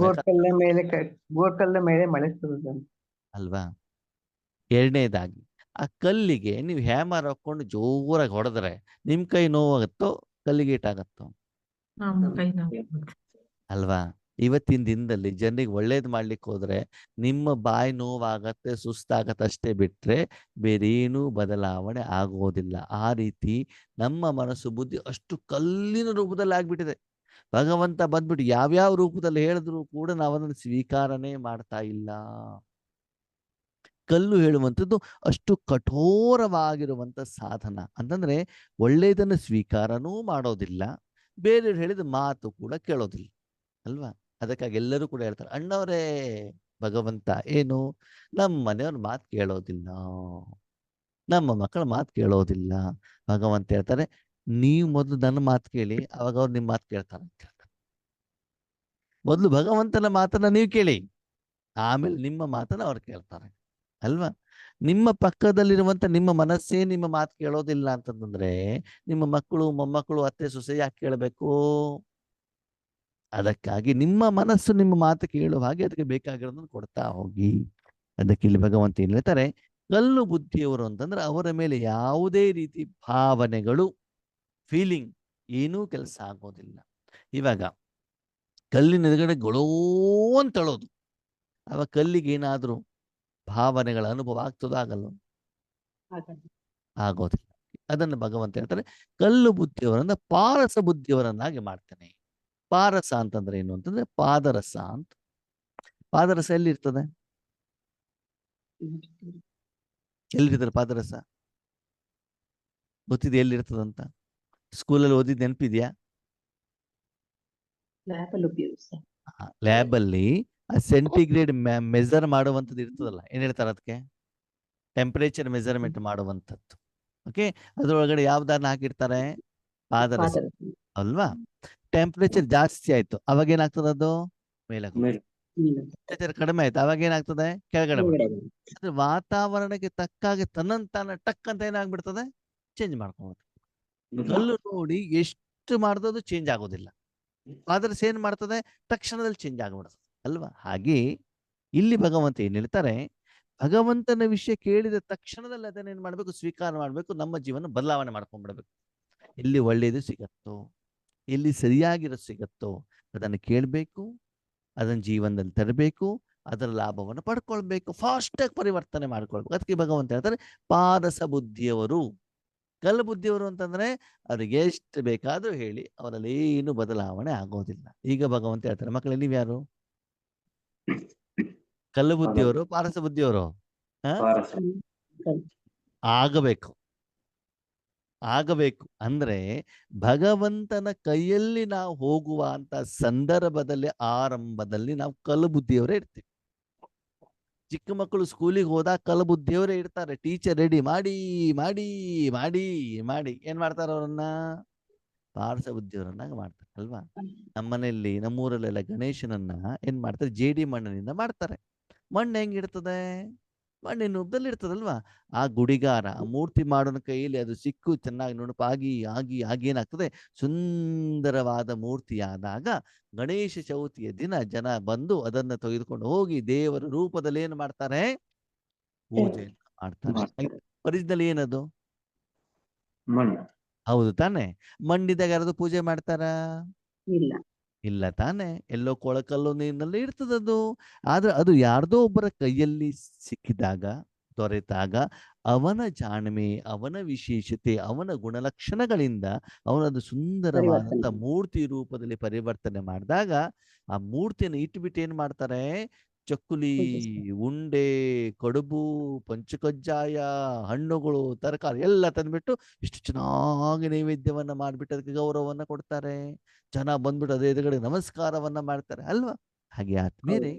ಗೋರ್ಕಲ್ಲ ಮೇಲೆ ಮಳೆ ಸುರಿದಂತೆ ಅಲ್ವಾ? ಎರಡನೇದಾಗಿ ಆ ಕಲ್ಲಿಗೆ ನೀವು ಹ್ಯಾಮರ್ ಹಾಕೊಂಡು ಜೋರಾಗಿ ಹೊಡೆದ್ರೆ ನಿಮ್ ಕೈ ನೋವಾಗುತ್ತೋ, ಕಲ್ಲಿಗೆ ಇಟ್ಟಾಗತ್ತೋ? ಅಲ್ವಾ? ಇವತ್ತಿನ ದಿನದಲ್ಲಿ ಜನರಿಗೆ ಒಳ್ಳೇದು ಮಾಡ್ಲಿಕ್ಕೆ ಹೋದ್ರೆ ನಿಮ್ಮ ಬಾಯಿ ನೋವಾಗತ್ತೆ, ಸುಸ್ತಾಗತ್ತೆ ಅಷ್ಟೇ ಬಿಟ್ರೆ ಬೇರೇನೂ ಬದಲಾವಣೆ ಆಗೋದಿಲ್ಲ. ಆ ರೀತಿ ನಮ್ಮ ಮನಸ್ಸು ಬುದ್ಧಿ ಅಷ್ಟು ಕಲ್ಲಿನ ರೂಪದಲ್ಲಿ ಆಗ್ಬಿಟ್ಟಿದೆ. ಭಗವಂತ ಬಂದ್ಬಿಟ್ಟು ಯಾವ್ಯಾವ ರೂಪದಲ್ಲಿ ಹೇಳಿದ್ರು ಕೂಡ ನಾವದನ್ನು ಸ್ವೀಕಾರನೇ ಮಾಡ್ತಾ ಇಲ್ಲ. ಕಲ್ಲು ಹೇಳುವಂಥದ್ದು ಅಷ್ಟು ಕಠೋರವಾಗಿರುವಂತ ಸಾಧನ. ಅಂತಂದ್ರೆ ಒಳ್ಳೆಯದನ್ನು ಸ್ವೀಕಾರನೂ ಮಾಡೋದಿಲ್ಲ, ಬೇರೆಯವ್ರು ಹೇಳಿದ ಮಾತು ಕೂಡ ಕೇಳೋದಿಲ್ಲ ಅಲ್ವಾ? ಅದಕ್ಕಾಗಿ ಎಲ್ಲರೂ ಕೂಡ ಹೇಳ್ತಾರೆ, ಅಣ್ಣವರೇ ಭಗವಂತ ಏನು, ನಮ್ಮ ಮನೆಯವ್ರ ಮಾತು ಕೇಳೋದಿಲ್ಲ, ನಮ್ಮ ಮಕ್ಕಳ ಮಾತು ಕೇಳೋದಿಲ್ಲ. ಭಗವಂತ ಹೇಳ್ತಾರೆ, ನೀವು ಮೊದಲು ನನ್ನ ಮಾತು ಕೇಳಿ, ಅವಾಗ ಅವ್ರು ನಿಮ್ಮ ಮಾತು ಕೇಳ್ತಾರೆ ಅಂತ ಹೇಳ್ತಾರೆ. ಮೊದಲು ಭಗವಂತನ ಮಾತನ್ನ ನೀವು ಕೇಳಿ, ಆಮೇಲೆ ನಿಮ್ಮ ಮಾತನ್ನ ಅವ್ರು ಕೇಳ್ತಾರೆ ಅಲ್ವಾ? ನಿಮ್ಮ ಪಕ್ಕದಲ್ಲಿರುವಂತ ನಿಮ್ಮ ಮನಸ್ಸೇ ನಿಮ್ಮ ಮಾತು ಕೇಳೋದಿಲ್ಲ ಅಂತಂದ್ರೆ ನಿಮ್ಮ ಮಕ್ಕಳು, ಮೊಮ್ಮಕ್ಕಳು, ಅತ್ತೆ ಸೊಸೆ ಯಾಕೆ ಕೇಳಬೇಕು? ಅದಕ್ಕಾಗಿ ನಿಮ್ಮ ಮನಸ್ಸು ನಿಮ್ಮ ಮಾತು ಕೇಳುವ ಹಾಗೆ ಅದಕ್ಕೆ ಬೇಕಾಗಿರೋದನ್ನು ಕೊಡ್ತಾ ಹೋಗಿ. ಅದಕ್ಕೆ ಇಲ್ಲಿ ಭಗವಂತ ಏನ್ ಹೇಳ್ತಾರೆ, ಕಲ್ಲು ಬುದ್ಧಿಯವರು ಅಂತಂದ್ರೆ ಅವರ ಮೇಲೆ ಯಾವುದೇ ರೀತಿ ಭಾವನೆಗಳು, ಫೀಲಿಂಗ್ ಏನೂ ಕೆಲಸ ಆಗೋದಿಲ್ಲ. ಇವಾಗ ಕಲ್ಲಿನ ಎದುರುಗಡೆ ಗೊಳೋ ಅಂತಳೋದು, ಅವಾಗ ಕಲ್ಲಿಗೆ ಏನಾದ್ರೂ ಭಾವನೆಗಳ ಅನುಭವ ಆಗ್ತದೋ ಆಗಲ್ಲ? ಆಗೋದಿಲ್ಲ. ಅದನ್ನು ಭಗವಂತ ಹೇಳ್ತಾರೆ, ಕಲ್ಲು ಬುದ್ಧಿಯವರನ್ನ ಪಾರಸ ಬುದ್ಧಿಯವರನ್ನಾಗಿ ಮಾಡ್ತೇನೆ. ಪಾರಸ ಅಂತಂದ್ರೆ ಏನು ಅಂತಂದ್ರೆ ಪಾದರಸ ಅಂತ. ಪಾದರಸ ಎಲ್ಲಿರ್ತದೆ? ಎಲ್ಲಿರ್ತದೆ ಪಾದರಸ? ಗೊತ್ತಿದೆ ಎಲ್ಲಿರ್ತದಂತ? ಸ್ಕೂಲಲ್ಲಿ ಓದಿದ್ ನೆನಪಿದ್ಯಾ? ಲ್ಯಾಬಲ್ಲಿ ಉಪಯೋಗಿಸ ಲ್ಯಾಬ್ ಅಲ್ಲಿ ಆ ಸೆಂಟಿಗ್ರೇಡ್ ಮೆಜರ್ ಮಾಡುವಂಥದ್ದು ಇರ್ತದಲ್ಲ, ಏನ್ ಹೇಳ್ತಾರೆ ಅದಕ್ಕೆ? ಟೆಂಪರೇಚರ್ ಮೆಜರ್ಮೆಂಟ್ ಮಾಡುವಂಥದ್ದು. ಓಕೆ, ಅದ್ರೊಳಗಡೆ ಯಾವ್ದಾರನ್ನ ಹಾಕಿರ್ತಾರೆ? ಪಾದರಸ ಅಲ್ವಾ? ಟೆಂಪರೇಚರ್ ಜಾಸ್ತಿ ಆಯ್ತು, ಅವಾಗ ಏನಾಗ್ತದೆ? ಅದು ಮೇಲೆ ಟೆಂಪರೇಚರ್ ಕಡಿಮೆ ಆಯ್ತು, ಅವಾಗ ಏನಾಗ್ತದೆ? ಕೆಳಗಡೆ ಬರ್ತದೆ. ಅಂದ್ರೆ ವಾತಾವರಣಕ್ಕೆ ತಕ್ಕಾಗಿ ತನ್ನಂತಾನ ಟಕ್ ಅಂತ ಏನಾಗ್ಬಿಡ್ತದೆ? ಚೇಂಜ್ ಮಾಡ್ಕೊಬೋದು. ಕಲ್ಲು ನೋಡಿ ಎಷ್ಟು ಮಾಡಿದ್ರು ಚೇಂಜ್ ಆಗೋದಿಲ್ಲ. ಪಾದರಸ ಏನ್ ಮಾಡ್ತದೆ? ತಕ್ಷಣದಲ್ಲಿ ಚೇಂಜ್ ಆಗ್ಬಿಡ್ತದೆ ಅಲ್ವಾ? ಹಾಗೆ ಇಲ್ಲಿ ಭಗವಂತ ಏನ್ ಹೇಳ್ತಾರೆ, ಭಗವಂತನ ವಿಷಯ ಕೇಳಿದ ತಕ್ಷಣದಲ್ಲಿ ಅದನ್ನೇನ್ ಮಾಡ್ಬೇಕು? ಸ್ವೀಕಾರ ಮಾಡ್ಬೇಕು, ನಮ್ಮ ಜೀವನ ಬದಲಾವಣೆ ಮಾಡ್ಕೊಂಡ್ಬಿಡ್ಬೇಕು. ಎಲ್ಲಿ ಒಳ್ಳೇದು ಸಿಗತ್ತೋ, ಎಲ್ಲಿ ಸರಿಯಾಗಿರೋ ಸಿಗತ್ತೋ ಅದನ್ನು ಕೇಳಬೇಕು, ಅದನ್ನ ಜೀವನದಲ್ಲಿ ತರಬೇಕು, ಅದರ ಲಾಭವನ್ನು ಪಡ್ಕೊಳ್ಬೇಕು, ಫಾಸ್ಟ್ ಆಗಿ ಪರಿವರ್ತನೆ ಮಾಡ್ಕೊಳ್ಬೇಕು. ಅದಕ್ಕೆ ಭಗವಂತ ಹೇಳ್ತಾರೆ ಪಾರಸ ಬುದ್ಧಿಯವರು. ಕಲ್ಲು ಬುದ್ಧಿಯವರು ಅಂತಂದ್ರೆ ಅವ್ರಿಗೆ ಎಷ್ಟು ಬೇಕಾದ್ರೂ ಹೇಳಿ ಅವರಲ್ಲಿ ಏನು ಬದಲಾವಣೆ ಆಗೋದಿಲ್ಲ. ಈಗ ಭಗವಂತ ಹೇಳ್ತಾರೆ, ಮಕ್ಕಳೇ ನೀವ್ಯಾರು? ಕಲ್ಲು ಬುದ್ಧಿಯವರು, ಪಾರಸ ಬುದ್ಧಿಯವರು? ಆಗಬೇಕು. ಆಗಬೇಕು ಅಂದ್ರೆ ಭಗವಂತನ ಕೈಯಲ್ಲಿ ನಾವು ಹೋಗುವ ಅಂತ ಸಂದರ್ಭದಲ್ಲಿ ಆರಂಭದಲ್ಲಿ ನಾವು ಕಲ್ಲು ಬುದ್ಧಿಯವರೇ ಇರ್ತೀವಿ. ಚಿಕ್ಕ ಮಕ್ಕಳು ಸ್ಕೂಲಿಗೆ ಹೋದಾಗ ಕಲ್ಲು ಬುದ್ಧಿಯವರೇ ಇರ್ತಾರೆ. ಟೀಚರ್ ರೆಡಿ ಮಾಡಿ ಮಾಡಿ ಮಾಡಿ ಮಾಡಿ ಏನ್ ಮಾಡ್ತಾರೆ? ಅವರನ್ನ ಪಾರಸ ಬುದ್ಧಿಯವರನ್ನಾಗ ಮಾಡ್ತಾರೆ ಅಲ್ವಾ? ನಮ್ಮನೆಯಲ್ಲಿ, ನಮ್ಮೂರಲ್ಲೆಲ್ಲ ಗಣೇಶನನ್ನ ಏನ್ ಮಾಡ್ತಾರೆ? ಜೇಡಿ ಮಣ್ಣಿನಿಂದ ಮಾಡ್ತಾರೆ. ಮಣ್ಣು ಹೆಂಗಿರ್ತದೆ? ಮಣ್ಣಿನ ರೂಪದಲ್ಲಿ ಇರ್ತದಲ್ವಾ? ಆ ಗುಡಿಗಾರ, ಆ ಮೂರ್ತಿ ಮಾಡೋನ ಕೈಯಲ್ಲಿ ಅದು ಸಿಕ್ಕು ಚೆನ್ನಾಗಿ ನುಣುಪಾಗಿ ಆಗಿ ಆಗಿ ಏನಾಗ್ತದೆ? ಸುಂದರವಾದ ಮೂರ್ತಿ ಆದಾಗ ಗಣೇಶ ಚೌತಿಯ ದಿನ ಜನ ಬಂದು ಅದನ್ನ ತೆಗೆದುಕೊಂಡು ಹೋಗಿ ದೇವರ ರೂಪದಲ್ಲಿ ಏನು ಮಾಡ್ತಾರೆ? ಪೂಜೆಯನ್ನು ಮಾಡ್ತಾರೆ. ಒರಿಜಿನಲ್ ಏನದು? ಮಣ್ಣು. ಹೌದು ತಾನೆ? ಮಣ್ಣಿದಾಗ ಯಾರಾದ್ರು ಪೂಜೆ ಮಾಡ್ತಾರ? ಇಲ್ಲ. ಇಲ್ಲ ತಾನೆ? ಎಲ್ಲೋ ಕೊಳಕಲ್ಲು ನೀರಿನಲ್ಲಿ ಇರ್ತದದು. ಆದ್ರೆ ಅದು ಯಾರ್ದೋ ಒಬ್ಬರ ಕೈಯಲ್ಲಿ ಸಿಕ್ಕಿದಾಗ, ದೊರೆತಾಗ ಅವನ ಜಾಣ್ಮೆ, ಅವನ ವಿಶೇಷತೆ, ಅವನ ಗುಣಲಕ್ಷಣಗಳಿಂದ ಅವನದು ಸುಂದರವಾದಂತ ಮೂರ್ತಿ ರೂಪದಲ್ಲಿ ಪರಿವರ್ತನೆ ಮಾಡಿದಾಗ ಆ ಮೂರ್ತಿಯನ್ನು ಇಟ್ಬಿಟ್ಟು ಏನ್ ಮಾಡ್ತಾರೆ? ಚಕ್ಕುಲಿ, ಉಂಡೆ, ಕಡುಬು, ಪಂಚಕಜ್ಜಾಯ, ಹಣ್ಣುಗಳು, ತರಕಾರಿ ಎಲ್ಲ ತಂದ್ಬಿಟ್ಟು ಇಷ್ಟು ಚೆನ್ನಾಗಿ ನೈವೇದ್ಯವನ್ನ ಮಾಡ್ಬಿಟ್ಟು ಅದಕ್ಕೆ ಗೌರವವನ್ನ ಕೊಡ್ತಾರೆ. ಜನ ಬಂದ್ಬಿಟ್ಟು ಅದೇ ಎದುರುಗಡೆ ನಮಸ್ಕಾರವನ್ನ ಮಾಡ್ತಾರೆ ಅಲ್ವಾ? ಹಾಗೆ ಆದ್ಮೇಲೆ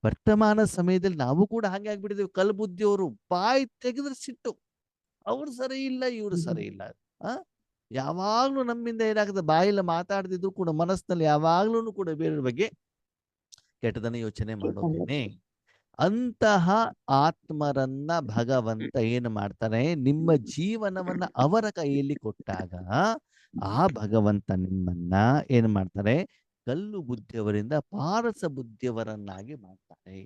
ವರ್ತಮಾನ ಸಮಯದಲ್ಲಿ ನಾವು ಕೂಡ ಹಾಗೆ ಆಗ್ಬಿಟ್ಟಿದ್ದೇವೆ. ಕಲ್ಲು ಬುದ್ಧಿಯವರು ಬಾಯಿ ತೆಗೆದ್ರೆ ಸಿಟ್ಟು, ಅವ್ರು ಸರಿ ಇಲ್ಲ, ಇವ್ರು ಸರಿ ಇಲ್ಲ. ಆ ಯಾವಾಗ್ಲೂ ನಮ್ಮಿಂದ ಏನಾಗುತ್ತೆ? ಬಾಯಿಲ್ಲ ಮಾತಾಡ್ದಿದ್ರು ಕೂಡ ಮನಸ್ಸಿನಲ್ಲಿ ಯಾವಾಗ್ಲೂ ಕೂಡ ಬೇರೆಯವ್ರ ಬಗ್ಗೆ ಕೆಟ್ಟದನ್ನ ಯೋಚನೆ ಮಾಡೋದೇನೆ. ಅಂತಹ ಆತ್ಮರನ್ನ ಭಗವಂತ ಏನು ಮಾಡ್ತಾನೆ? ನಿಮ್ಮ ಜೀವನವನ್ನ ಅವರ ಕೈಯಲ್ಲಿ ಕೊಟ್ಟಾಗ ಆ ಭಗವಂತ ನಿಮ್ಮನ್ನ ಏನ್ ಮಾಡ್ತಾರೆ? ಕಲ್ಲು ಬುದ್ಧಿಯವರಿಂದ ಪಾರಸ ಬುದ್ಧಿಯವರನ್ನಾಗಿ ಮಾಡ್ತಾರೆ.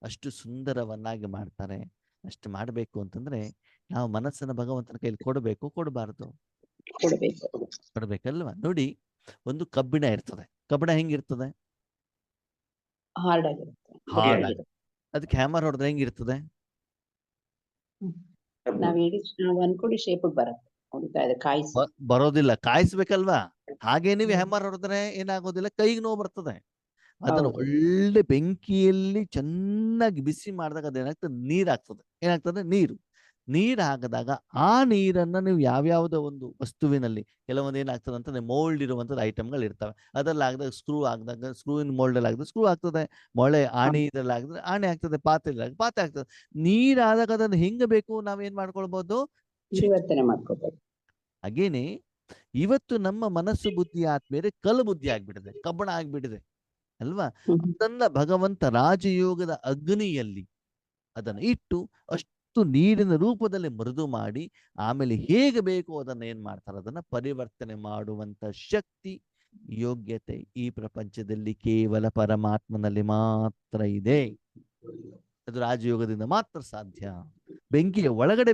ಅಷ್ಟು ಸುಂದರವನ್ನಾಗಿ ಮಾಡ್ತಾರೆ. ಅಷ್ಟು ಮಾಡ್ಬೇಕು ಅಂತಂದ್ರೆ ನಾವು ಮನಸ್ಸನ್ನ ಭಗವಂತನ ಕೈಯಲ್ಲಿ ಕೊಡಬೇಕು, ಕೊಡಬಾರ್ದು? ಕೊಡ್ಬೇಕಲ್ವಾ? ನೋಡಿ, ಒಂದು ಕಬ್ಬಿಣ ಇರ್ತದೆ. ಕಬ್ಬಿಣ ಹೆಂಗಿರ್ತದೆ? ಹಾರ್ಡ್ ಹಾರ್ಡ್ ಆಗಿ. ಅದಕ್ಕೆ ಹ್ಯಾಮರ್ ಹೊಡೆದ್ರೆ ಹೆಂಗಿರ್ತದೆ? ನಾವ್ ಅನ್ಕೊಂಡಿ ಶೇಪ್ ಬರುತ್ತೆ, ಬರೋದಿಲ್ಲ, ಕಾಯಿಸ್ಬೇಕಲ್ವಾ? ಹಾಗೆ ನೀವು ಹ್ಯಾಮರ್ ಹೊಡೆದ್ರೆ ಏನಾಗೋದಿಲ್ಲ, ಕೈಗೆ ನೋವು ಬರ್ತದೆ. ಅದನ್ನು ಒಳ್ಳೆ ಬೆಂಕಿಯಲ್ಲಿ ಚೆನ್ನಾಗಿ ಬಿಸಿ ಮಾಡಿದಾಗ ಅದೇನಾಗ್ತದೆ? ನೀರಾಗ್ತದೆ. ಏನಾಗ್ತದೆ? ನೀರು ಹಾಕಿದಾಗ ಆ ನೀರನ್ನ ನೀವು ಯಾವ್ಯಾವುದೋ ಒಂದು ವಸ್ತುವಿನಲ್ಲಿ, ಕೆಲವೊಂದು ಏನಾಗ್ತದೆ ಅಂತಂದ್ರೆ ಮೋಲ್ಡ್ ಇರುವಂತದ್ದು ಐಟಮ್ಗಳು ಇರ್ತವೆ. ಅದ್ರಲ್ಲಿ ಹಾಕಿದಾಗ ಸ್ಕ್ರೂವಿನ ಮೋಲ್ಡ್ ಆಗಿದ್ರೆ ಸ್ಕ್ರೂ ಆಗ್ತದೆ, ಮೊಳೆ ಆಣಿ ಇದ್ರಲ್ಲಿ ಆಗಿದ್ರೆ ಆಣಿ ಆಗ್ತದೆ, ಪಾತ್ರೆ ಆಗ್ತದೆ. ನೀರಾದಾಗ ಅದನ್ನು ಹಿಂಗಬೇಕು ನಾವೇನ್ ಮಾಡ್ಕೊಳ್ಬಹುದು? ಪರಿವರ್ತನೆ ಮಾಡ್ಕೋಬಹುದು. ಹಾಗೇನೆ ಇವತ್ತು ನಮ್ಮ ಮನಸ್ಸು ಬುದ್ಧಿ ಆದ್ಮೇಲೆ ಕಲ್ಲು ಬುದ್ಧಿ ಆಗ್ಬಿಟ್ಟಿದೆ, ಕಬ್ಬಣ ಆಗ್ಬಿಟ್ಟಿದೆ ಅಲ್ವಾ? ಅದನ್ನ ಭಗವಂತ ರಾಜಯೋಗದ ಅಗ್ನಿಯಲ್ಲಿ ಅದನ್ನು ಇಟ್ಟು ಅಷ್ಟು ನೀರಿನ ರೂಪದಲ್ಲಿ ಮೃದು ಮಾಡಿ ಆಮೇಲೆ ಹೇಗೆ ಬೇಕೋ ಅದನ್ನ ಏನ್ ಮಾಡ್ತಾರೆ? ಅದನ್ನ ಪರಿವರ್ತನೆ ಮಾಡುವಂತ ಶಕ್ತಿ, ಯೋಗ್ಯತೆ ಈ ಪ್ರಪಂಚದಲ್ಲಿ ಕೇವಲ ಪರಮಾತ್ಮನಲ್ಲಿ ಮಾತ್ರ ಇದೆ. ಅದು ರಾಜಯೋಗದಿಂದ ಮಾತ್ರ ಸಾಧ್ಯ. ಬೆಂಕಿಯ ಒಳಗಡೆ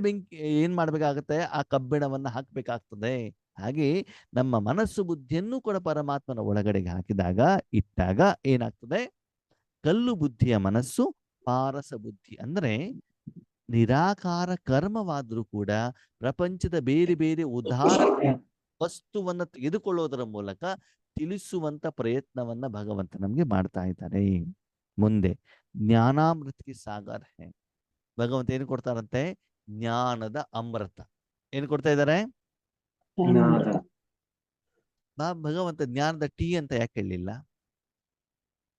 ಏನ್ ಮಾಡ್ಬೇಕಾಗತ್ತೆ? ಆ ಕಬ್ಬಿಣವನ್ನ ಹಾಕ್ಬೇಕಾಗ್ತದೆ. ಹಾಗೆ ನಮ್ಮ ಮನಸ್ಸು ಬುದ್ಧಿಯನ್ನು ಕೂಡ ಪರಮಾತ್ಮನ ಒಳಗಡೆಗೆ ಹಾಕಿದಾಗ, ಇಟ್ಟಾಗ ಏನಾಗ್ತದೆ? ಕಲ್ಲು ಬುದ್ಧಿಯ ಮನಸ್ಸು ಪಾರಸ ಬುದ್ಧಿ. ಅಂದ್ರೆ ನಿರಾಕಾರ ಕರ್ಮವಾದ್ರೂ ಕೂಡ ಪ್ರಪಂಚದ ಬೇರೆ ಬೇರೆ ಉದಾರ ವಸ್ತುವನ್ನ ತೆಗೆದುಕೊಳ್ಳೋದರ ಮೂಲಕ ತಿಳಿಸುವಂತ ಪ್ರಯತ್ನವನ್ನ ಭಗವಂತ ನಮ್ಗೆ ಮಾಡ್ತಾ ಇದ್ದಾರೆ. ಮುಂದೆ ಜ್ಞಾನಾಮೃತಿಗೆ ಸಾಗರ ಹೇ. ಭಗವಂತ ಏನು ಕೊಡ್ತಾರಂತೆ? ಜ್ಞಾನದ ಅಮೃತ. ಏನು ಕೊಡ್ತಾ ಇದ್ದಾರೆ? ಜ್ಞಾನಾಮೃತ. ಭಗವಂತ ಜ್ಞಾನದ ಟೀ ಅಂತ ಯಾಕೆ ಹೇಳಲಿಲ್ಲ?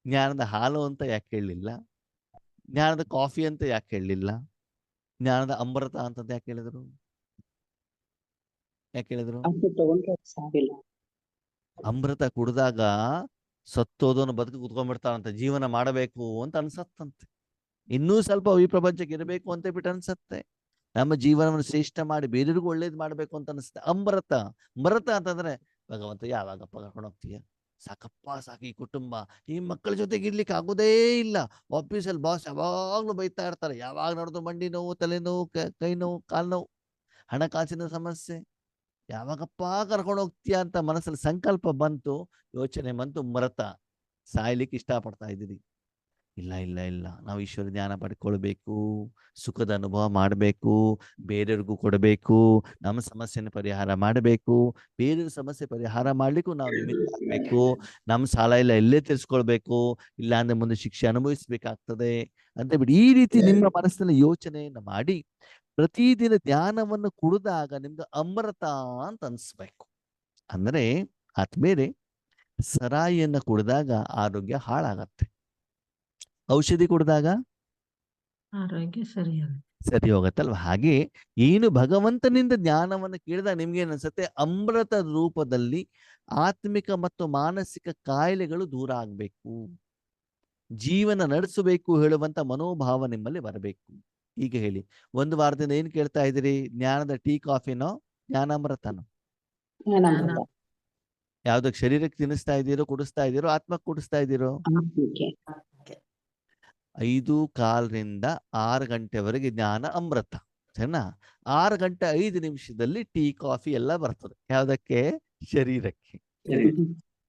ಜ್ಞಾನದ ಹಾಲು ಅಂತ ಯಾಕೆ ಹೇಳಲಿಲ್ಲ? ಜ್ಞಾನದ ಕಾಫಿ ಅಂತ ಯಾಕೆ ಹೇಳಲಿಲ್ಲ? ಜ್ಞಾನದ ಅಮೃತ ಅಂತ ಯಾಕೆ ಹೇಳಿದ್ರು? ಯಾಕೆ ಹೇಳಿದ್ರು? ಅದು ತಗೊಂಡ್ರೆ ಸಾವಿಲ್ಲ. ಅಮೃತ ಕುಡಿದಾಗ ಸತ್ತೋದನ್ನು ಬದುಕು ಕುತ್ಕೊಂಡ್ಬಿಡ್ತಾರಂತೆ. ಜೀವನ ಮಾಡಬೇಕು ಅಂತ ಅನ್ಸತ್ತಂತೆ. ಇನ್ನೂ ಸ್ವಲ್ಪ ಈ ಪ್ರಪಂಚಕ್ಕೆ ಇರಬೇಕು ಅಂತ ಬಿಟ್ಟು ಅನ್ಸತ್ತೆ. ನಮ್ಮ ಜೀವನವನ್ನು ಶ್ರೇಷ್ಠ ಮಾಡಿ ಬೇರೆಯವ್ರಿಗೂ ಒಳ್ಳೇದು ಮಾಡ್ಬೇಕು ಅಂತ ಅನಿಸುತ್ತೆ. ಅಮೃತ ಮೃತ ಅಂತಂದ್ರೆ ಭಗವಂತ ಯಾವಾಗಪ್ಪ ಕರ್ಕೊಂಡು ಹೋಗ್ತೀಯ? ಸಾಕಪ್ಪ ಸಾಕು, ಈ ಕುಟುಂಬ ಈ ಮಕ್ಕಳ ಜೊತೆಗೆ ಇರ್ಲಿಕ್ಕೆ ಆಗೋದೇ ಇಲ್ಲ. ಆಫೀಸಲ್ಲಿ ಬಾಸ್ ಯಾವಾಗ್ಲೂ ಬೈತಾ ಇರ್ತಾರೆ. ಯಾವಾಗ ನೋಡಿದ್ರು ಮಂಡಿ ನೋವು, ತಲೆನೋವು, ಕೈ ನೋವು, ಕಾಲು ನೋವು, ಹಣಕಾಸಿನ ಸಮಸ್ಯೆ. ಯಾವಾಗಪ್ಪ ಕರ್ಕೊಂಡು ಹೋಗ್ತೀಯ ಅಂತ ಮನಸ್ಸಲ್ಲಿ ಸಂಕಲ್ಪ ಬಂತು, ಯೋಚನೆ ಬಂತು, ಮೃತ. ಸಾಯ್ಲಿಕ್ಕೆ ಇಷ್ಟಪಡ್ತಾ ಇದ್ದೀರಿ. ಇಲ್ಲ ಇಲ್ಲ ಇಲ್ಲ, ನಾವು ಈಶ್ವರ ಜ್ಞಾನ ಪಡ್ಕೊಳ್ಬೇಕು, ಸುಖದ ಅನುಭವ ಮಾಡಬೇಕು, ಬೇರೆಯವ್ರಿಗೂ ಕೊಡಬೇಕು, ನಮ್ಮ ಸಮಸ್ಯೆನ ಪರಿಹಾರ ಮಾಡಬೇಕು, ಬೇರೆಯವ್ರ ಸಮಸ್ಯೆ ಪರಿಹಾರ ಮಾಡ್ಲಿಕ್ಕೂ ನಾವು ನಿಮಿತ್ತ ಆಗ್ಬೇಕು, ನಮ್ಮ ಸಾಲ ಎಲ್ಲ ಎಲ್ಲೇ ತೀರಿಸ್ಕೊಳ್ಬೇಕು, ಇಲ್ಲ ಅಂದ್ರೆ ಮುಂದೆ ಶಿಕ್ಷೆ ಅನುಭವಿಸ್ಬೇಕಾಗ್ತದೆ ಅಂತ ಬಿಟ್ಟು ಈ ರೀತಿ ನಿಮ್ಮ ಮನಸ್ಸಿನಲ್ಲಿ ಯೋಚನೆಯನ್ನು ಮಾಡಿ ಪ್ರತಿದಿನ ಧ್ಯಾನವನ್ನು ಕುಡಿದಾಗ ನಿಮ್ಗೆ ಅಮೃತ ಅಂತ ಅನ್ಸ್ಬೇಕು. ಅಂದ್ರೆ ಆದ್ಮೇಲೆ ಸರಾಯಿಯನ್ನ ಕುಡಿದಾಗ ಆರೋಗ್ಯ ಹಾಳಾಗತ್ತೆ, ಔಷಧಿ ಕುಡಿದಾಗ ಆರೋಗ್ಯ ಸರಿ ಹೋಗತ್ತಲ್ವ. ಹಾಗೆ ಏನು ಭಗವಂತನಿಂದ ಜ್ಞಾನವನ್ನು ಕೇಳಿದಾಗ ನಿಮ್ಗೇನ್ ಅನ್ಸುತ್ತೆ? ಅಮೃತ ರೂಪದಲ್ಲಿ ಆತ್ಮಿಕ ಮತ್ತು ಮಾನಸಿಕ ಕಾಯಿಲೆಗಳು ದೂರ ಆಗ್ಬೇಕು, ಜೀವನ ನಡೆಸಬೇಕು ಹೇಳುವಂತ ಮನೋಭಾವ ನಿಮ್ಮಲ್ಲಿ ಬರಬೇಕು. ಈಗ ಹೇಳಿ, ಒಂದು ವಾರದಿಂದ ಏನ್ ಕೇಳ್ತಾ ಇದ್ದೀರಿ? ಜ್ಞಾನದ ಟೀ ಕಾಫಿನೋ ಜ್ಞಾನಾಮೃತನೋ? ಜ್ಞಾನಾಮೃತ. ಯಾವ್ದಕ್ ಶರೀರಕ್ಕೆ ತಿನ್ನಿಸ್ತಾ ಇದ್ದೀರೋ, ಕುಡಿಸ್ತಾ ಇದ್ದೀರೋ, ಆತ್ಮಕ್ಕೆ ಕುಡಿಸ್ತಾ ಇದ್ದೀರೋ? ಆತ್ಮಕ್ಕೆ. 5:15 6 ಗಂಟೆವರೆಗೆ ಜ್ಞಾನ ಅಮೃತ, ಸರಿನಾ? 6 ಗಂಟೆ 5 ನಿಮಿಷದಲ್ಲಿ ಟೀ ಕಾಫಿ ಎಲ್ಲ ಬರ್ತದೆ. ಯಾವ್ದಕ್ಕೆ? ಶರೀರಕ್ಕೆ,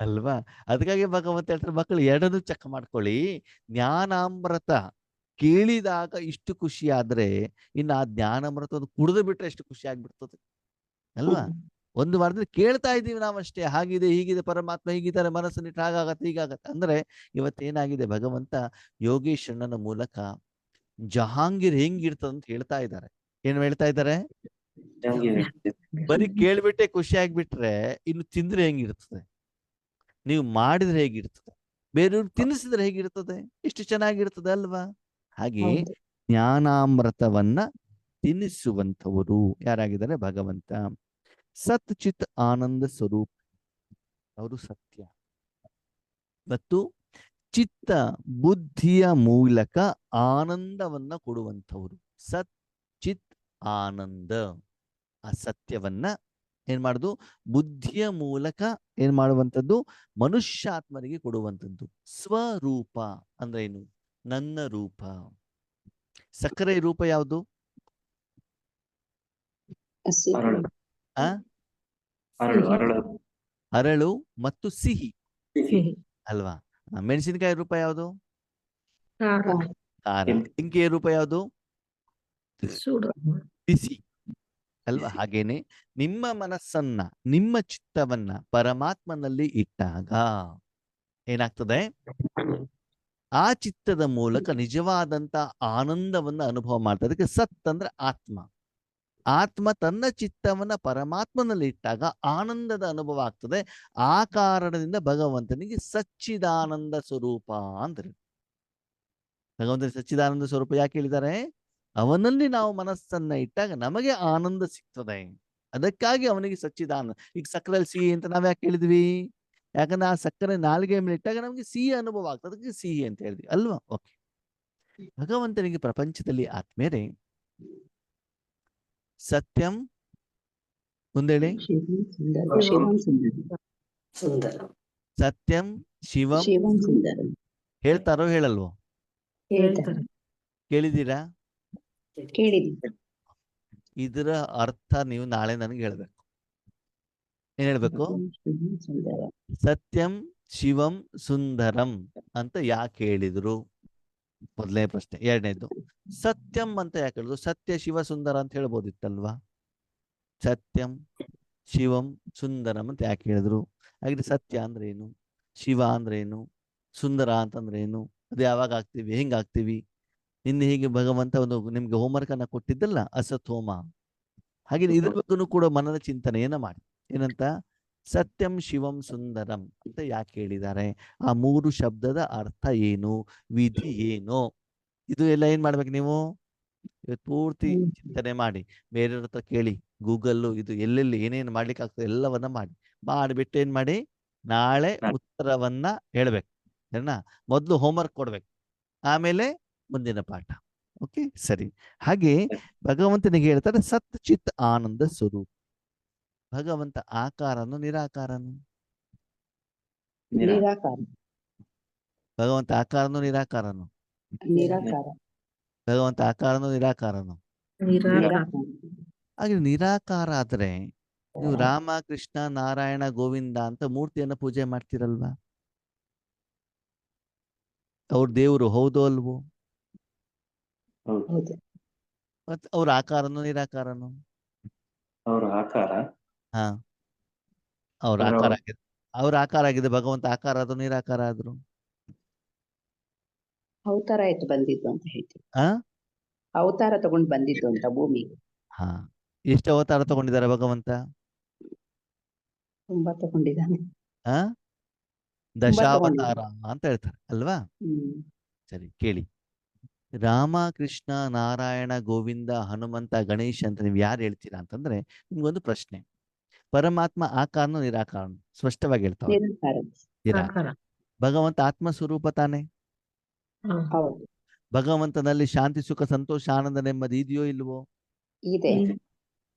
ಅಲ್ವಾ? ಅದಕ್ಕಾಗಿ ಭಗವಂತ ಹೇಳ್ತಾರೆ, ಮಕ್ಕಳು ಎರಡನ್ನೂ ಚೆಕ್ ಮಾಡ್ಕೊಳ್ಳಿ. ಜ್ಞಾನಾಮೃತ ಕೇಳಿದಾಗ ಇಷ್ಟು ಖುಷಿ ಆದ್ರೆ ಇನ್ನು ಆ ಜ್ಞಾನಾಮೃತ ಕುಡಿದು ಬಿಟ್ರೆ ಎಷ್ಟು ಖುಷಿ ಆಗ್ಬಿಡ್ತದೆ ಅಲ್ವಾ? ಒಂದು ವಾರದಲ್ಲಿ ಕೇಳ್ತಾ ಇದ್ದೀವಿ ನಾವಷ್ಟೇ, ಹಾಗಿದೆ ಹೀಗಿದೆ, ಪರಮಾತ್ಮ ಹೀಗಿದ್ದಾರೆ, ಮನಸ್ಸನ್ನಿಟ್ಟು ಹಾಗಾಗತ್ತೆ ಹೀಗಾಗತ್ತೆ ಅಂದ್ರೆ. ಇವತ್ತೇನಾಗಿದೆ, ಭಗವಂತ ಯೋಗೇಶ್ವರನ ಮೂಲಕ ಜಹಾಂಗೀರ್ ಹೆಂಗಿರ್ತದ ಅಂತ ಹೇಳ್ತಾ ಇದ್ದಾರೆ. ಏನು ಹೇಳ್ತಾ ಇದ್ದಾರೆ? ಬರೀ ಕೇಳ್ಬಿಟ್ಟೆ ಖುಷಿ ಆಗ್ಬಿಟ್ರೆ ಇನ್ನು ತಿಂದ್ರೆ ಹೆಂಗಿರ್ತದೆ, ನೀವು ಮಾಡಿದ್ರೆ ಹೇಗಿರ್ತದೆ, ಬೇರೆಯವ್ರು ತಿನ್ನಿಸಿದ್ರೆ ಹೇಗಿರ್ತದೆ, ಎಷ್ಟು ಚೆನ್ನಾಗಿರ್ತದೆ ಅಲ್ವಾ? ಹಾಗೆ ಜ್ಞಾನಾಮೃತವನ್ನ ತಿನ್ನಿಸುವಂಥವರು ಯಾರಾಗಿದ್ದಾರೆ? ಭಗವಂತ. ಸತ್ ಚಿತ್ ಆನಂದ ಸ್ವರೂಪ, ಅವರು ಸತ್ಯ ಮತ್ತು ಚಿತ್ತ ಬುದ್ಧಿಯ ಮೂಲಕ ಆನಂದವನ್ನ ಕೊಡುವಂಥವ್ರು. ಸತ್ ಚಿತ್ ಆನಂದ, ಆ ಸತ್ಯವನ್ನ ಏನ್ ಮಾಡುದು? ಬುದ್ಧಿಯ ಮೂಲಕ ಏನ್ ಮಾಡುವಂಥದ್ದು? ಮನುಷ್ಯಾತ್ಮನಿಗೆ ಕೊಡುವಂಥದ್ದು. ಸ್ವರೂಪ ಅಂದ್ರೆ ಏನು? ನನ್ನ ರೂಪ. ಸಕ್ಕರೆ ರೂಪ ಯಾವುದು? ಆ ಅರಳು ಮತ್ತು ಸಿಹಿ ಅಲ್ವಾ? ಮೆಣಸಿನಕಾಯಿ ರೂಪ ಯಾವುದು? ಖಾರ. ಬೆಂಕಿಯ ರೂಪ ಯಾವುದು? ಬಿಸಿ ಅಲ್ವಾ? ಹಾಗೇನೆ ನಿಮ್ಮ ಮನಸ್ಸನ್ನ, ನಿಮ್ಮ ಚಿತ್ತವನ್ನ ಪರಮಾತ್ಮನಲ್ಲಿ ಇಟ್ಟಾಗ ಏನಾಗ್ತದೆ? ಆ ಚಿತ್ತದ ಮೂಲಕ ನಿಜವಾದಂತ ಆನಂದವನ್ನ ಅನುಭವ ಮಾಡ್ತದೆ. ಅದಕ್ಕೆ ಸತ್ ಅಂದ್ರೆ ಆತ್ಮ. ಆತ್ಮ ತನ್ನ ಚಿತ್ತವನ್ನ ಪರಮಾತ್ಮನಲ್ಲಿ ಇಟ್ಟಾಗ ಆನಂದದ ಅನುಭವ ಆಗ್ತದೆ. ಆ ಕಾರಣದಿಂದ ಭಗವಂತನಿಗೆ ಸಚ್ಚಿದಾನಂದ ಸ್ವರೂಪ ಅಂದ್ರೆ. ಭಗವಂತನ ಸಚ್ಚಿದಾನಂದ ಸ್ವರೂಪ ಯಾಕೆ ಹೇಳಿದ್ದಾರೆ? ಅವನಲ್ಲಿ ನಾವು ಮನಸ್ಸನ್ನ ಇಟ್ಟಾಗ ನಮಗೆ ಆನಂದ ಸಿಗ್ತದೆ. ಅದಕ್ಕಾಗಿ ಅವನಿಗೆ ಸಚ್ಚಿದಾನಂದ. ಈಗ ಸಕ್ಕರೆಯಲ್ಲಿ ಸಿಹಿ ಅಂತ ನಾವ್ ಯಾಕೆ ಹೇಳಿದ್ವಿ? ಯಾಕಂದ್ರೆ ಆ ಸಕ್ಕರೆ ನಾಲಿಗೆ ಮೇಲೆ ಇಟ್ಟಾಗ ನಮಗೆ ಸಿಹಿ ಅನುಭವ ಆಗ್ತದೆ, ಅದಕ್ಕೆ ಸಿಹಿ ಅಂತ ಹೇಳಿದ್ವಿ ಅಲ್ವಾ? ಓಕೆ. ಭಗವಂತನಿಗೆ ಪ್ರಪಂಚದಲ್ಲಿ ಆತ್ಮೇಲೆ ಸತ್ಯಂ, ಮುಂದೇಳಿ, ಸತ್ಯಂ ಶಿವಂ ಹೇಳ್ತಾರೋ ಹೇಳಲ್ವೋ? ಕೇಳಿದ್ದೀರಾ? ಇದರ ಅರ್ಥ ನೀವು ನಾಳೆ ನನಗೆ ಹೇಳ್ಬೇಕು. ಏನ್ ಹೇಳ್ಬೇಕು? ಸತ್ಯಂ ಶಿವಂ ಸುಂದರಂ ಅಂತ ಯಾಕೆ ಹೇಳಿದ್ರು? ಮೊದಲನೇ ಪ್ರಶ್ನೆ. ಎರಡನೇದು, ಸತ್ಯಂ ಅಂತ ಯಾಕೆ ಹೇಳಿದ್ರು? ಸತ್ಯ ಶಿವ ಸುಂದರ ಅಂತ ಹೇಳ್ಬೋದಿತ್ತಲ್ವಾ? ಸತ್ಯಂ ಶಿವಂ ಸುಂದರಂ ಅಂತ ಯಾಕೆ ಹೇಳಿದ್ರು? ಹಾಗಿದ್ರೆ ಸತ್ಯ ಅಂದ್ರೆ ಏನು, ಶಿವ ಅಂದ್ರೆ ಏನು, ಸುಂದರ ಅಂತಂದ್ರೆ ಏನು? ಅದು ಯಾವಾಗ ಆಗ್ತೀವಿ, ಹೆಂಗ್ ಆಗ್ತೀವಿ? ನಿನ್ನೆ ಹೀಗೆ ಭಗವಂತ ಒಂದು ನಿಮ್ಗೆ ಹೋಮ್ವರ್ಕ್ ಅನ್ನ ಕೊಟ್ಟಿದ್ದಲ್ಲ, ಅಸತ್ ಹೋಮ. ಹಾಗೆ ಇದ್ರ ಬಗ್ಗೆನೂ ಕೂಡ ಮನದ ಚಿಂತನೆಯನ್ನ ಮಾಡಿ. ಏನಂತ? ಸತ್ಯಂ ಶಿವಂ ಸುಂದರಂ ಅಂತ ಯಾಕೆ ಹೇಳಿದ್ದಾರೆ? ಆ ಮೂರು ಶಬ್ದದ ಅರ್ಥ ಏನು, ವಿಧಿ ಏನು? ಇದು ಎಲ್ಲ ಏನ್ ಮಾಡ್ಬೇಕು ನೀವು? ಇವತ್ತು ಪೂರ್ತಿ ಚಿಂತನೆ ಮಾಡಿ, ಬೇರೆಯವ್ರ ಹತ್ರ ಕೇಳಿ, ಗೂಗಲ್ಲು ಇದು ಎಲ್ಲೆಲ್ಲಿ ಏನೇನು ಮಾಡ್ಲಿಕ್ಕೆ ಆಗ್ತದೆ ಎಲ್ಲವನ್ನ ಮಾಡಿಬಿಟ್ಟು ಏನ್ ಮಾಡಿ, ನಾಳೆ ಉತ್ತರವನ್ನ ಹೇಳ್ಬೇಕು. ಸರಿನಾ? ಮೊದಲು ಹೋಮ್ವರ್ಕ್ ಕೊಡ್ಬೇಕು, ಆಮೇಲೆ ಮುಂದಿನ ಪಾಠ. ಓಕೆ, ಸರಿ. ಹಾಗೆ ಭಗವಂತನಿಗೆ ಹೇಳ್ತಾರೆ ಸತ್ ಚಿತ್ ಆನಂದ ಸ್ವರೂಪ. ಭಗವಂತ ಆಕಾರನು ನಿರಾಕಾರನು? ನಿರಾಕಾರ. ಭಗವಂತ ಆಕಾರನು ನಿರಾಕಾರನು? ನಿರಾಕಾರ. ಭಗವಂತ ಆಕಾರನು ನಿರಾಕಾರನು? ನಿರಾಕಾರ. ಹಾಗೆ ನಿರಾಕಾರ ಆದ್ರೆ ನೀವು ರಾಮ ಕೃಷ್ಣ ನಾರಾಯಣ ಗೋವಿಂದ ಅಂತ ಮೂರ್ತಿಯನ್ನ ಪೂಜೆ ಮಾಡ್ತೀರಲ್ವಾ? ಅವ್ರ ದೇವರು ಹೌದೋ ಅಲ್ವೋ? ಹೌದು. ಮತ್ತೆ ಅವ್ರ ಆಕಾರನು ನಿರಾಕಾರನು? ಅವ್ರ ಆಕಾರ ಹಾ, ಅವ್ರ ಆಕಾರ ಆಗಿದೆ. ಅವ್ರ ಆಕಾರ ಆಗಿದೆ, ಭಗವಂತ ಆಕಾರ ಆದ್ರು ನಿರಾಕಾರ ಆದ್ರು? ಅವತಾರ ಆಯ್ತು ಬಂದಿದ್ದು ಅಂತ ಹೇಳ್ತೀವಿ. ಆ ಅವತಾರ ತಗೊಂಡು ಬಂದಿದ್ದು ಅಂತ ಭೂಮಿಗೆ. ಹಾ, ಎಷ್ಟು ಅವತಾರ ತಗೊಂಡಿದ್ದಾರೆ ಭಗವಂತ? ತುಂಬಾ ತಗೊಂಡಿದ್ದಾನೆ. ಆ ದಶಾವತಾರ ಅಂತ ಹೇಳ್ತಾರೆ ಅಲ್ವಾ? ಸರಿ, ಕೇಳಿ. ರಾಮ ಕೃಷ್ಣ ನಾರಾಯಣ ಗೋವಿಂದ ಹನುಮಂತ ಗಣೇಶ ಅಂತ ನೀವು ಯಾರು ಹೇಳ್ತೀರಾ ಅಂತಂದ್ರೆ ನಿಮ್ಗೊಂದು ಪ್ರಶ್ನೆ. ಪರಮಾತ್ಮ ಆಕಾರನು ನಿರಾಕಾರನು? ಸ್ಪಷ್ಟವಾಗಿ ಹೇಳ್ತಾವೆ. ನಿರಾಕಾರ. ಆಕಾರ. ಭಗವಂತ ಆತ್ಮ ಸ್ವರೂಪ ತಾನೆ? ಹೌದು. ಭಗವಂತನಲ್ಲಿ ಶಾಂತಿ ಸುಖ ಸಂತೋಷ ಆನಂದ ನೆಮ್ಮದಿ ಇದೆಯೋ ಇಲ್ವೋ? ಇದೆ.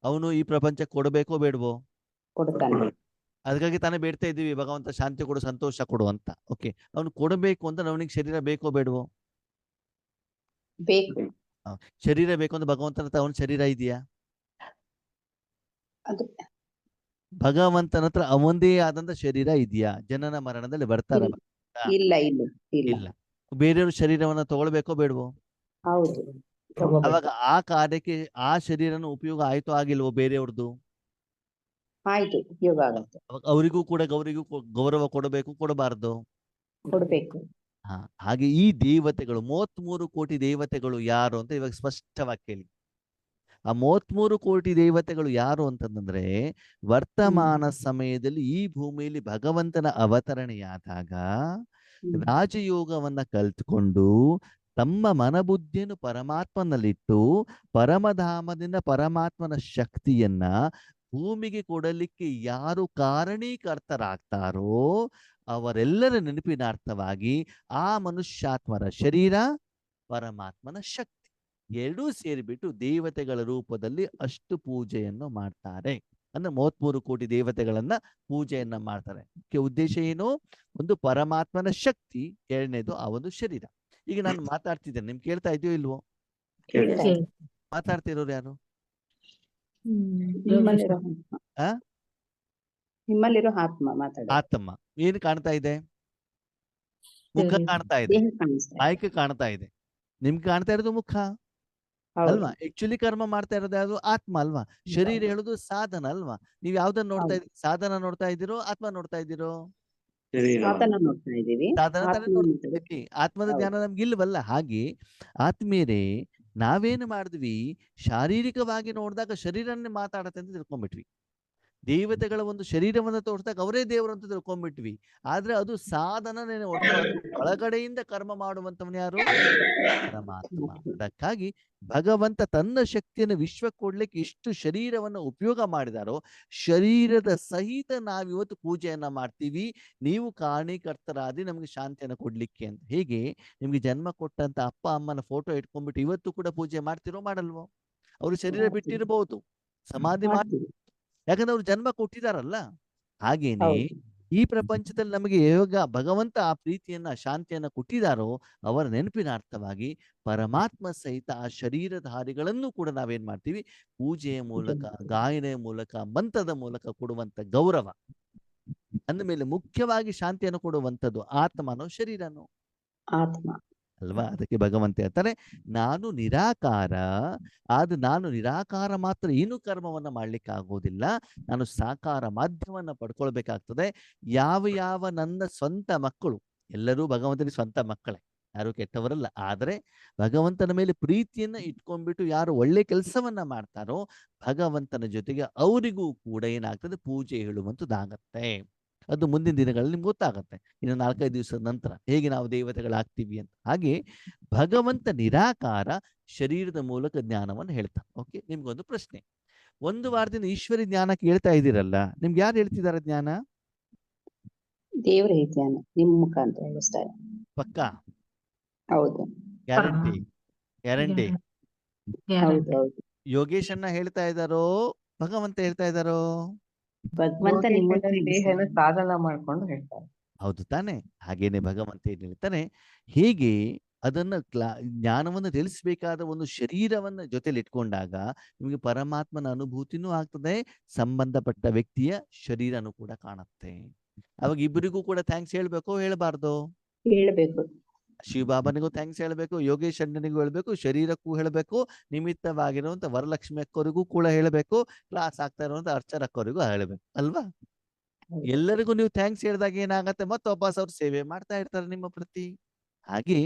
ಅವನು ಈ ಪ್ರಪಂಚಕ್ಕೆ ಕೊಡಬೇಕೋ ಬೇಡವೋ? ಕೊಡ್ತಾನೆ. ಅದಕ್ಕಾಗಿ ತಾನೇ ಬೇಡ್ತಾ ಇದ್ದೀವಿ, ಭಗವಂತ ಶಾಂತಿ ಕೊಡು ಸಂತೋಷ ಕೊಡು ಅಂತ. ಓಕೆ, ಅವನು ಕೊಡಬೇಕು ಅಂತ ಅವನಿಗೆ ಶರೀರ ಬೇಕೋ ಬೇಡವೋ? ಬೇಕು. ಶರೀರ ಬೇಕು ಅಂತ ಭಗವಂತನ ಹತ್ರ ಅವನ ಶರೀರ ಇದೆಯಾ? ಅದು ಭಗವಂತನ ಹತ್ರ ಅವಂದೇ ಆದಂತ ಶರೀರ ಇದೆಯಾ? ಜನನ ಮರಣದಲ್ಲಿ ಬರ್ತಾರ? ಇಲ್ಲ ಇಲ್ಲ ಇಲ್ಲ. ಇಲ್ಲ. ಬೇರೆಯವ್ರ ಶರೀರವನ್ನ ತಗೊಳ್ಬೇಕೋ ಬೇಡವೋ? ಹೌದು. ಅವಾಗ ಆ ಕಾರ್ಯಕ್ಕೆ ಆ ಶರೀರನ ಉಪಯೋಗ ಆಯ್ತು ಆಗಿಲ್ವೋ ಬೇರೆಯವ್ರದ್ದು? ಆಯ್ತು, ಉಪಯೋಗ ಆಗುತ್ತೆ. ಅವಾಗ ಅವರಿಗೂ ಕೂಡ ಗೌರವ ಕೊಡಬೇಕು ಕೊಡಬಾರ್ದು? ಕೊಡ್ಬೇಕು. ಹಾಗೆ ಈ ದೇವತೆಗಳು 33 ಕೋಟಿ ದೇವತೆಗಳು ಯಾರು ಅಂತ ಇವಾಗ ಸ್ಪಷ್ಟವಾಗಿ ಕೇಳಿ. ಆ 33 ಕೋಟಿ ದೇವತೆಗಳು ಯಾರು ಅಂತಂದ್ರೆ ವರ್ತಮಾನ ಸಮಯದಲ್ಲಿ ಈ ಭೂಮಿಯಲ್ಲಿ ಭಗವಂತನ ಅವತರಣೆಯಾದಾಗ ರಾಜಯೋಗವನ್ನ ಕಲ್ತ್ಕೊಂಡು ತಮ್ಮ ಮನಬುದ್ಧಿಯನ್ನು ಪರಮಾತ್ಮನಲ್ಲಿಟ್ಟು ಪರಮಧಾಮದಿಂದ ಪರಮಾತ್ಮನ ಶಕ್ತಿಯನ್ನ ಭೂಮಿಗೆ ಕೊಡಲಿಕ್ಕೆ ಯಾರು ಕಾರಣೀಕರ್ತರಾಗ್ತಾರೋ ಅವರೆಲ್ಲರ ನೆನಪಿನಾರ್ಥವಾಗಿ ಆ ಮನುಷ್ಯಾತ್ಮರ ಶರೀರ ಪರಮಾತ್ಮನ ಶಕ್ತಿ ಎರಡೂ ಸೇರಿಬಿಟ್ಟು ದೇವತೆಗಳ ರೂಪದಲ್ಲಿ ಅಷ್ಟು ಪೂಜೆಯನ್ನು ಮಾಡ್ತಾರೆ. ಅಂದ್ರೆ 33 ಕೋಟಿ ದೇವತೆಗಳನ್ನ ಪೂಜೆಯನ್ನ ಮಾಡ್ತಾರೆ. ಮುಖ್ಯ ಉದ್ದೇಶ ಏನು? ಒಂದು ಪರಮಾತ್ಮನ ಶಕ್ತಿ, ಎರಡನೇದು ಆ ಒಂದು ಶರೀರ. ಈಗ ನಾನು ಮಾತಾಡ್ತಿದ್ದೇನೆ, ನಿಮ್ಗೆ ಕೇಳ್ತಾ ಇದೆಯೋ ಇಲ್ವೋ? ಮಾತಾಡ್ತಿರೋರು ಯಾರು? ನಿಮ್ಮಲ್ಲಿರೋ ಆತ್ಮ ಮಾತಾಡ. ಆತ್ಮ. ಏನು ಕಾಣ್ತಾ ಇದೆ? ಮುಖ ಕಾಣ್ತಾ ಇದೆ, ನಾಯಕ ಕಾಣ್ತಾ ಇದೆ. ನಿಮ್ಗೆ ಕಾಣ್ತಾ ಇರೋದು ಮುಖ ಅಲ್ವಾ? ಆಕ್ಚುಲಿ ಕರ್ಮ ಮಾಡ್ತಾ ಇರೋದು ಯಾವುದು? ಆತ್ಮ ಅಲ್ವಾ? ಶರೀರ ಹೇಳುದು ಸಾಧನ ಅಲ್ವಾ? ನೀವ್ ಯಾವ್ದನ್ನ ನೋಡ್ತಾ ಇದ್ದೀರಿ? ಸಾಧನ ನೋಡ್ತಾ ಇದ್ದೀರೋ ಆತ್ಮ ನೋಡ್ತಾ ಇದ್ದೀರೋ? ಸಾಧನ ನೋಡ್ತಾ ಇದೀವಿ. ಸಾಧನ ತಾನೇ ನೋಡ್ತಾ ಇದ್ದೀವಿ. ಆತ್ಮದ ಜ್ಞಾನ ನಮ್ಗೆ ಇಲ್ವಲ್ಲ. ಹಾಗೆ ಆತ್ಮೀಯರೇ, ನಾವೇನು ಮಾಡಿದ್ವಿ? ಶಾರೀರಿಕವಾಗಿ ನೋಡಿದಾಗ ಶರೀರನ್ನೇ ಮಾತಾಡತ್ತೆ ಅಂತ ತಿಳ್ಕೊಂಡ್ಬಿಟ್ವಿ. ದೇವತೆಗಳ ಒಂದು ಶರೀರವನ್ನು ತೋರಿಸಿದಾಗ ಅವರೇ ದೇವರು ಅಂತ ತಿಳ್ಕೊಂಡ್ಬಿಟ್ವಿ. ಆದ್ರೆ ಅದು ಸಾಧನನೇ. ಒಳಗಡೆಯಿಂದ ಕರ್ಮ ಮಾಡುವಂತವನು ಯಾರು? ಪರಮಾತ್ಮ. ಅದಕ್ಕಾಗಿ ಭಗವಂತ ತನ್ನ ಶಕ್ತಿಯನ್ನು ವಿಶ್ವಕ್ಕೆ ಕೊಡ್ಲಿಕ್ಕೆ ಎಷ್ಟು ಶರೀರವನ್ನು ಉಪಯೋಗ ಮಾಡಿದಾರೋ ಶರೀರದ ಸಹಿತ ನಾವಿವತ್ತು ಪೂಜೆಯನ್ನ ಮಾಡ್ತೀವಿ. ನೀವು ಕಾರಣೀಕರ್ತರಾದಿ ನಮ್ಗೆ ಶಾಂತಿಯನ್ನು ಕೊಡ್ಲಿಕ್ಕೆ ಅಂತ. ಹೇಗೆ ನಿಮ್ಗೆ ಜನ್ಮ ಕೊಟ್ಟಂತ ಅಪ್ಪ ಅಮ್ಮನ ಫೋಟೋ ಇಟ್ಕೊಂಡ್ಬಿಟ್ಟು ಇವತ್ತು ಕೂಡ ಪೂಜೆ ಮಾಡ್ತಿರೋ ಮಾಡಲ್ವೋ? ಅವರು ಶರೀರ ಬಿಟ್ಟಿರಬಹುದು, ಸಮಾಧಿ ಮಾಡಿ, ಯಾಕಂದ್ರೆ ಅವ್ರು ಜನ್ಮ ಕೊಟ್ಟಿದಾರಲ್ಲ. ಹಾಗೇನೆ ಈ ಪ್ರಪಂಚದಲ್ಲಿ ನಮಗೆ ಯಾವಾಗ ಭಗವಂತ ಆ ಪ್ರೀತಿಯನ್ನ ಶಾಂತಿಯನ್ನ ಕೊಟ್ಟಿದಾರೋ ಅವರ ನೆನಪಿನಾರ್ಥವಾಗಿ ಪರಮಾತ್ಮ ಸಹಿತ ಆ ಶರೀರಧಾರಿಗಳನ್ನು ಕೂಡ ನಾವೇನ್ ಮಾಡ್ತೀವಿ? ಪೂಜೆಯ ಮೂಲಕ, ಗಾಯನೆಯ ಮೂಲಕ, ಮಂತ್ರದ ಮೂಲಕ ಕೊಡುವಂತ ಗೌರವ. ಅಂದ ಮೇಲೆ ಮುಖ್ಯವಾಗಿ ಶಾಂತಿಯನ್ನು ಕೊಡುವಂಥದ್ದು ಆತ್ಮನೋ ಶರೀರನೋ? ಆತ್ಮ. ಅಲ್ವಾ? ಅದಕ್ಕೆ ಭಗವಂತ ಹೇಳ್ತಾರೆ, ನಾನು ನಿರಾಕಾರ. ಆದ್ರೆ ನಾನು ನಿರಾಕಾರ ಮಾತ್ರ ಏನು ಕರ್ಮವನ್ನ ಮಾಡ್ಲಿಕ್ಕೆ ಆಗೋದಿಲ್ಲ. ನಾನು ಸಾಕಾರ ಮಾಧ್ಯಮವನ್ನ ಪಡ್ಕೊಳ್ಬೇಕಾಗ್ತದೆ. ಯಾವ ನನ್ನ ಸ್ವಂತ ಮಕ್ಕಳು, ಎಲ್ಲರೂ ಭಗವಂತನಿಗೆ ಸ್ವಂತ ಮಕ್ಕಳೇ, ಯಾರು ಕೆಟ್ಟವರಲ್ಲ. ಆದ್ರೆ ಭಗವಂತನ ಮೇಲೆ ಪ್ರೀತಿಯನ್ನ ಇಟ್ಕೊಂಡ್ಬಿಟ್ಟು ಯಾರು ಒಳ್ಳೆ ಕೆಲಸವನ್ನ ಮಾಡ್ತಾರೋ ಭಗವಂತನ ಜೊತೆಗೆ ಅವರಿಗೂ ಕೂಡ ಏನಾಗ್ತದೆ, ಪೂಜೆ ಹೇಳುವಂಥದ್ದಾಗತ್ತೆ. ಅದು ಮುಂದಿನ ದಿನಗಳಲ್ಲಿ ನಿಮ್ಗೆ ಗೊತ್ತಾಗತ್ತೆ, ಇನ್ನು 4-5 ದಿವಸದ ನಂತರ ಹೇಗೆ ನಾವು ದೇವತೆಗಳಾಗ್ತೀವಿ ಅಂತ. ಹಾಗೆ ಭಗವಂತ ನಿರಾಕಾರ, ಶರೀರದ ಮೂಲಕ ಜ್ಞಾನವನ್ನು ಹೇಳ್ತಾನೆ. ಓಕೆ, ನಿಮ್ಗೊಂದು ಪ್ರಶ್ನೆ. 1 ವಾರದಿಂದ ಈಶ್ವರಿ ಜ್ಞಾನ ಕೇಳ್ತಾ ಇದ್ದೀರಲ್ಲ, ನಿಮ್ಗೆ ಯಾರು ಹೇಳ್ತಿದಾರ ಜ್ಞಾನ? ದೇವ್ರ ಧ್ಯಾನ ನಿಮ್ ಮುಖಾಂತರ ಹೇಳಿಸ್ತಾರೆ. ಪಕ್ಕ? ಹೌದು ಗ್ಯಾರಂಟಿ? ಗ್ಯಾರಂಟಿ? ಹೌದು ಹೌದು. ಯೋಗೇಶ್ ಅನ್ನ ಹೇಳ್ತಾ ಇದ್ದಾರೋ ಭಗವಂತ ಹೇಳ್ತಾ ಇದ್ದಾರೋ? ಭಗವಂತ ನಿಮ್ಮ ಮೂಲಕ ದೇಹನ ಸಾಧನ ಮಾಡ್ಕೊಂಡು ಹೇಳ್ತಾರೆ. ಹೌದು ತಾನೆ? ಹಾಗೇನೆ ಭಗವಂತ ಏನ್ ಹೇಳ್ತಾನೆ, ಹೇಗೆ ಅದನ್ನ ಜ್ಞಾನವನ್ನು ತಿಳಿಸ್ಬೇಕಾದ ಒಂದು ಶರೀರವನ್ನ ಜೊತೆಲಿ ಇಟ್ಕೊಂಡಾಗ ನಿಮಗೆ ಪರಮಾತ್ಮನ ಅನುಭೂತಿನೂ ಆಗ್ತದೆ, ಸಂಬಂಧಪಟ್ಟ ವ್ಯಕ್ತಿಯ ಶರೀರನೂ ಕೂಡ ಕಾಣುತ್ತೆ. ಅವಾಗ ಇಬ್ಬರಿಗೂ ಕೂಡ ಥ್ಯಾಂಕ್ಸ್ ಹೇಳ್ಬೇಕೋ ಹೇಳಬಾರ್ದು? ಹೇಳ್ಬೇಕು. ಶಿವಬಾಬನಿಗೂ ಥ್ಯಾಂಕ್ಸ್ ಹೇಳ್ಬೇಕು, ಯೋಗೇಶ್ ಅಣ್ಣನಿಗೂ ಹೇಳ್ಬೇಕು, ಶರೀರಕ್ಕೂ ಹೇಳ್ಬೇಕು, ನಿಮಿತ್ತವಾಗಿರುವಂತ ವರಲಕ್ಷ್ಮಿ ಅಕ್ಕವರಿಗೂ ಕೂಡ ಹೇಳ್ಬೇಕು, ಕ್ಲಾಸ್ ಆಗ್ತಾ ಇರುವಂತ ಅರ್ಚರಕ್ಕವರಿಗೂ ಹೇಳ್ಬೇಕು ಅಲ್ವಾ? ಎಲ್ಲರಿಗೂ ನೀವು ಥ್ಯಾಂಕ್ಸ್ ಹೇಳಿದಾಗ ಏನಾಗತ್ತೆ, ಮತ್ತೆ ವಾಪಸ್ ಅವ್ರು ಸೇವೆ ಮಾಡ್ತಾ ಇರ್ತಾರೆ ನಿಮ್ಮ ಪ್ರತಿ. ಹಾಗೆ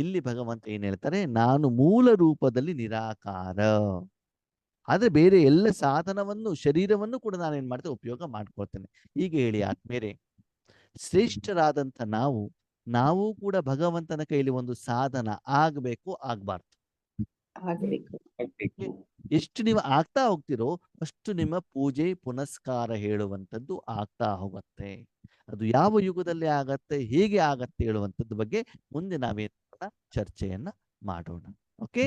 ಇಲ್ಲಿ ಭಗವಂತ ಏನ್ ಹೇಳ್ತಾರೆ, ನಾನು ಮೂಲ ರೂಪದಲ್ಲಿ ನಿರಾಕಾರ, ಆದ್ರೆ ಬೇರೆ ಎಲ್ಲ ಸಾಧನವನ್ನು ಶರೀರವನ್ನು ಕೂಡ ನಾನು ಏನ್ ಮಾಡ್ತೇನೆ, ಉಪಯೋಗ ಮಾಡ್ಕೊಳ್ತೇನೆ. ಹೀಗೆ ಹೇಳಿ ಆತ್ಮೇರೆ, ಶ್ರೇಷ್ಠರಾದಂತ ನಾವು ಕೂಡ ಭಗವಂತನ ಕೈಲಿ ಒಂದು ಸಾಧನ ಆಗ್ಬೇಕು, ಆಗ್ಬಾರ್ದು? ಆಗ್ಬೇಕು. ಎಷ್ಟು ನೀವು ಆಗ್ತಾ ಹೋಗ್ತಿರೋ ಅಷ್ಟು ನಿಮ್ಮ ಪೂಜೆ ಪುನಸ್ಕಾರ ಹೇಳುವಂಥದ್ದು ಆಗ್ತಾ ಹೋಗುತ್ತೆ. ಅದು ಯಾವ ಯುಗದಲ್ಲಿ ಆಗತ್ತೆ, ಹೇಗೆ ಆಗತ್ತೆ ಹೇಳುವಂಥದ್ದು ಬಗ್ಗೆ ಮುಂದೆ ನಾವೇನ್ ಮಾಡೋಣ, ಚರ್ಚೆಯನ್ನ ಮಾಡೋಣ. ಓಕೆ,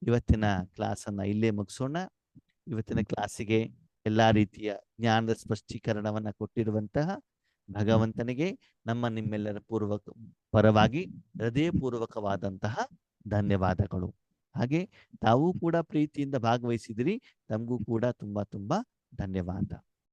ಇವತ್ತಿನ ಕ್ಲಾಸನ್ನ ಇಲ್ಲೇ ಮುಗಿಸೋಣ. ಇವತ್ತಿನ ಕ್ಲಾಸಿಗೆ ಎಲ್ಲಾ ರೀತಿಯ ಜ್ಞಾನದ ಸ್ಪಷ್ಟೀಕರಣವನ್ನ ಕೊಟ್ಟಿರುವಂತಹ ಭಗವಂತನಿಗೆ ನಿಮ್ಮೆಲ್ಲರ ಪರವಾಗಿ ಹೃದಯಪೂರ್ವಕವಾದಂತಹ ಧನ್ಯವಾದಗಳು. ಹಾಗೆ ತಾವು ಕೂಡ ಪ್ರೀತಿಯಿಂದ ಭಾಗವಹಿಸಿದಿರಿ, ತಮಗೂ ಕೂಡ ತುಂಬಾ ಧನ್ಯವಾದ.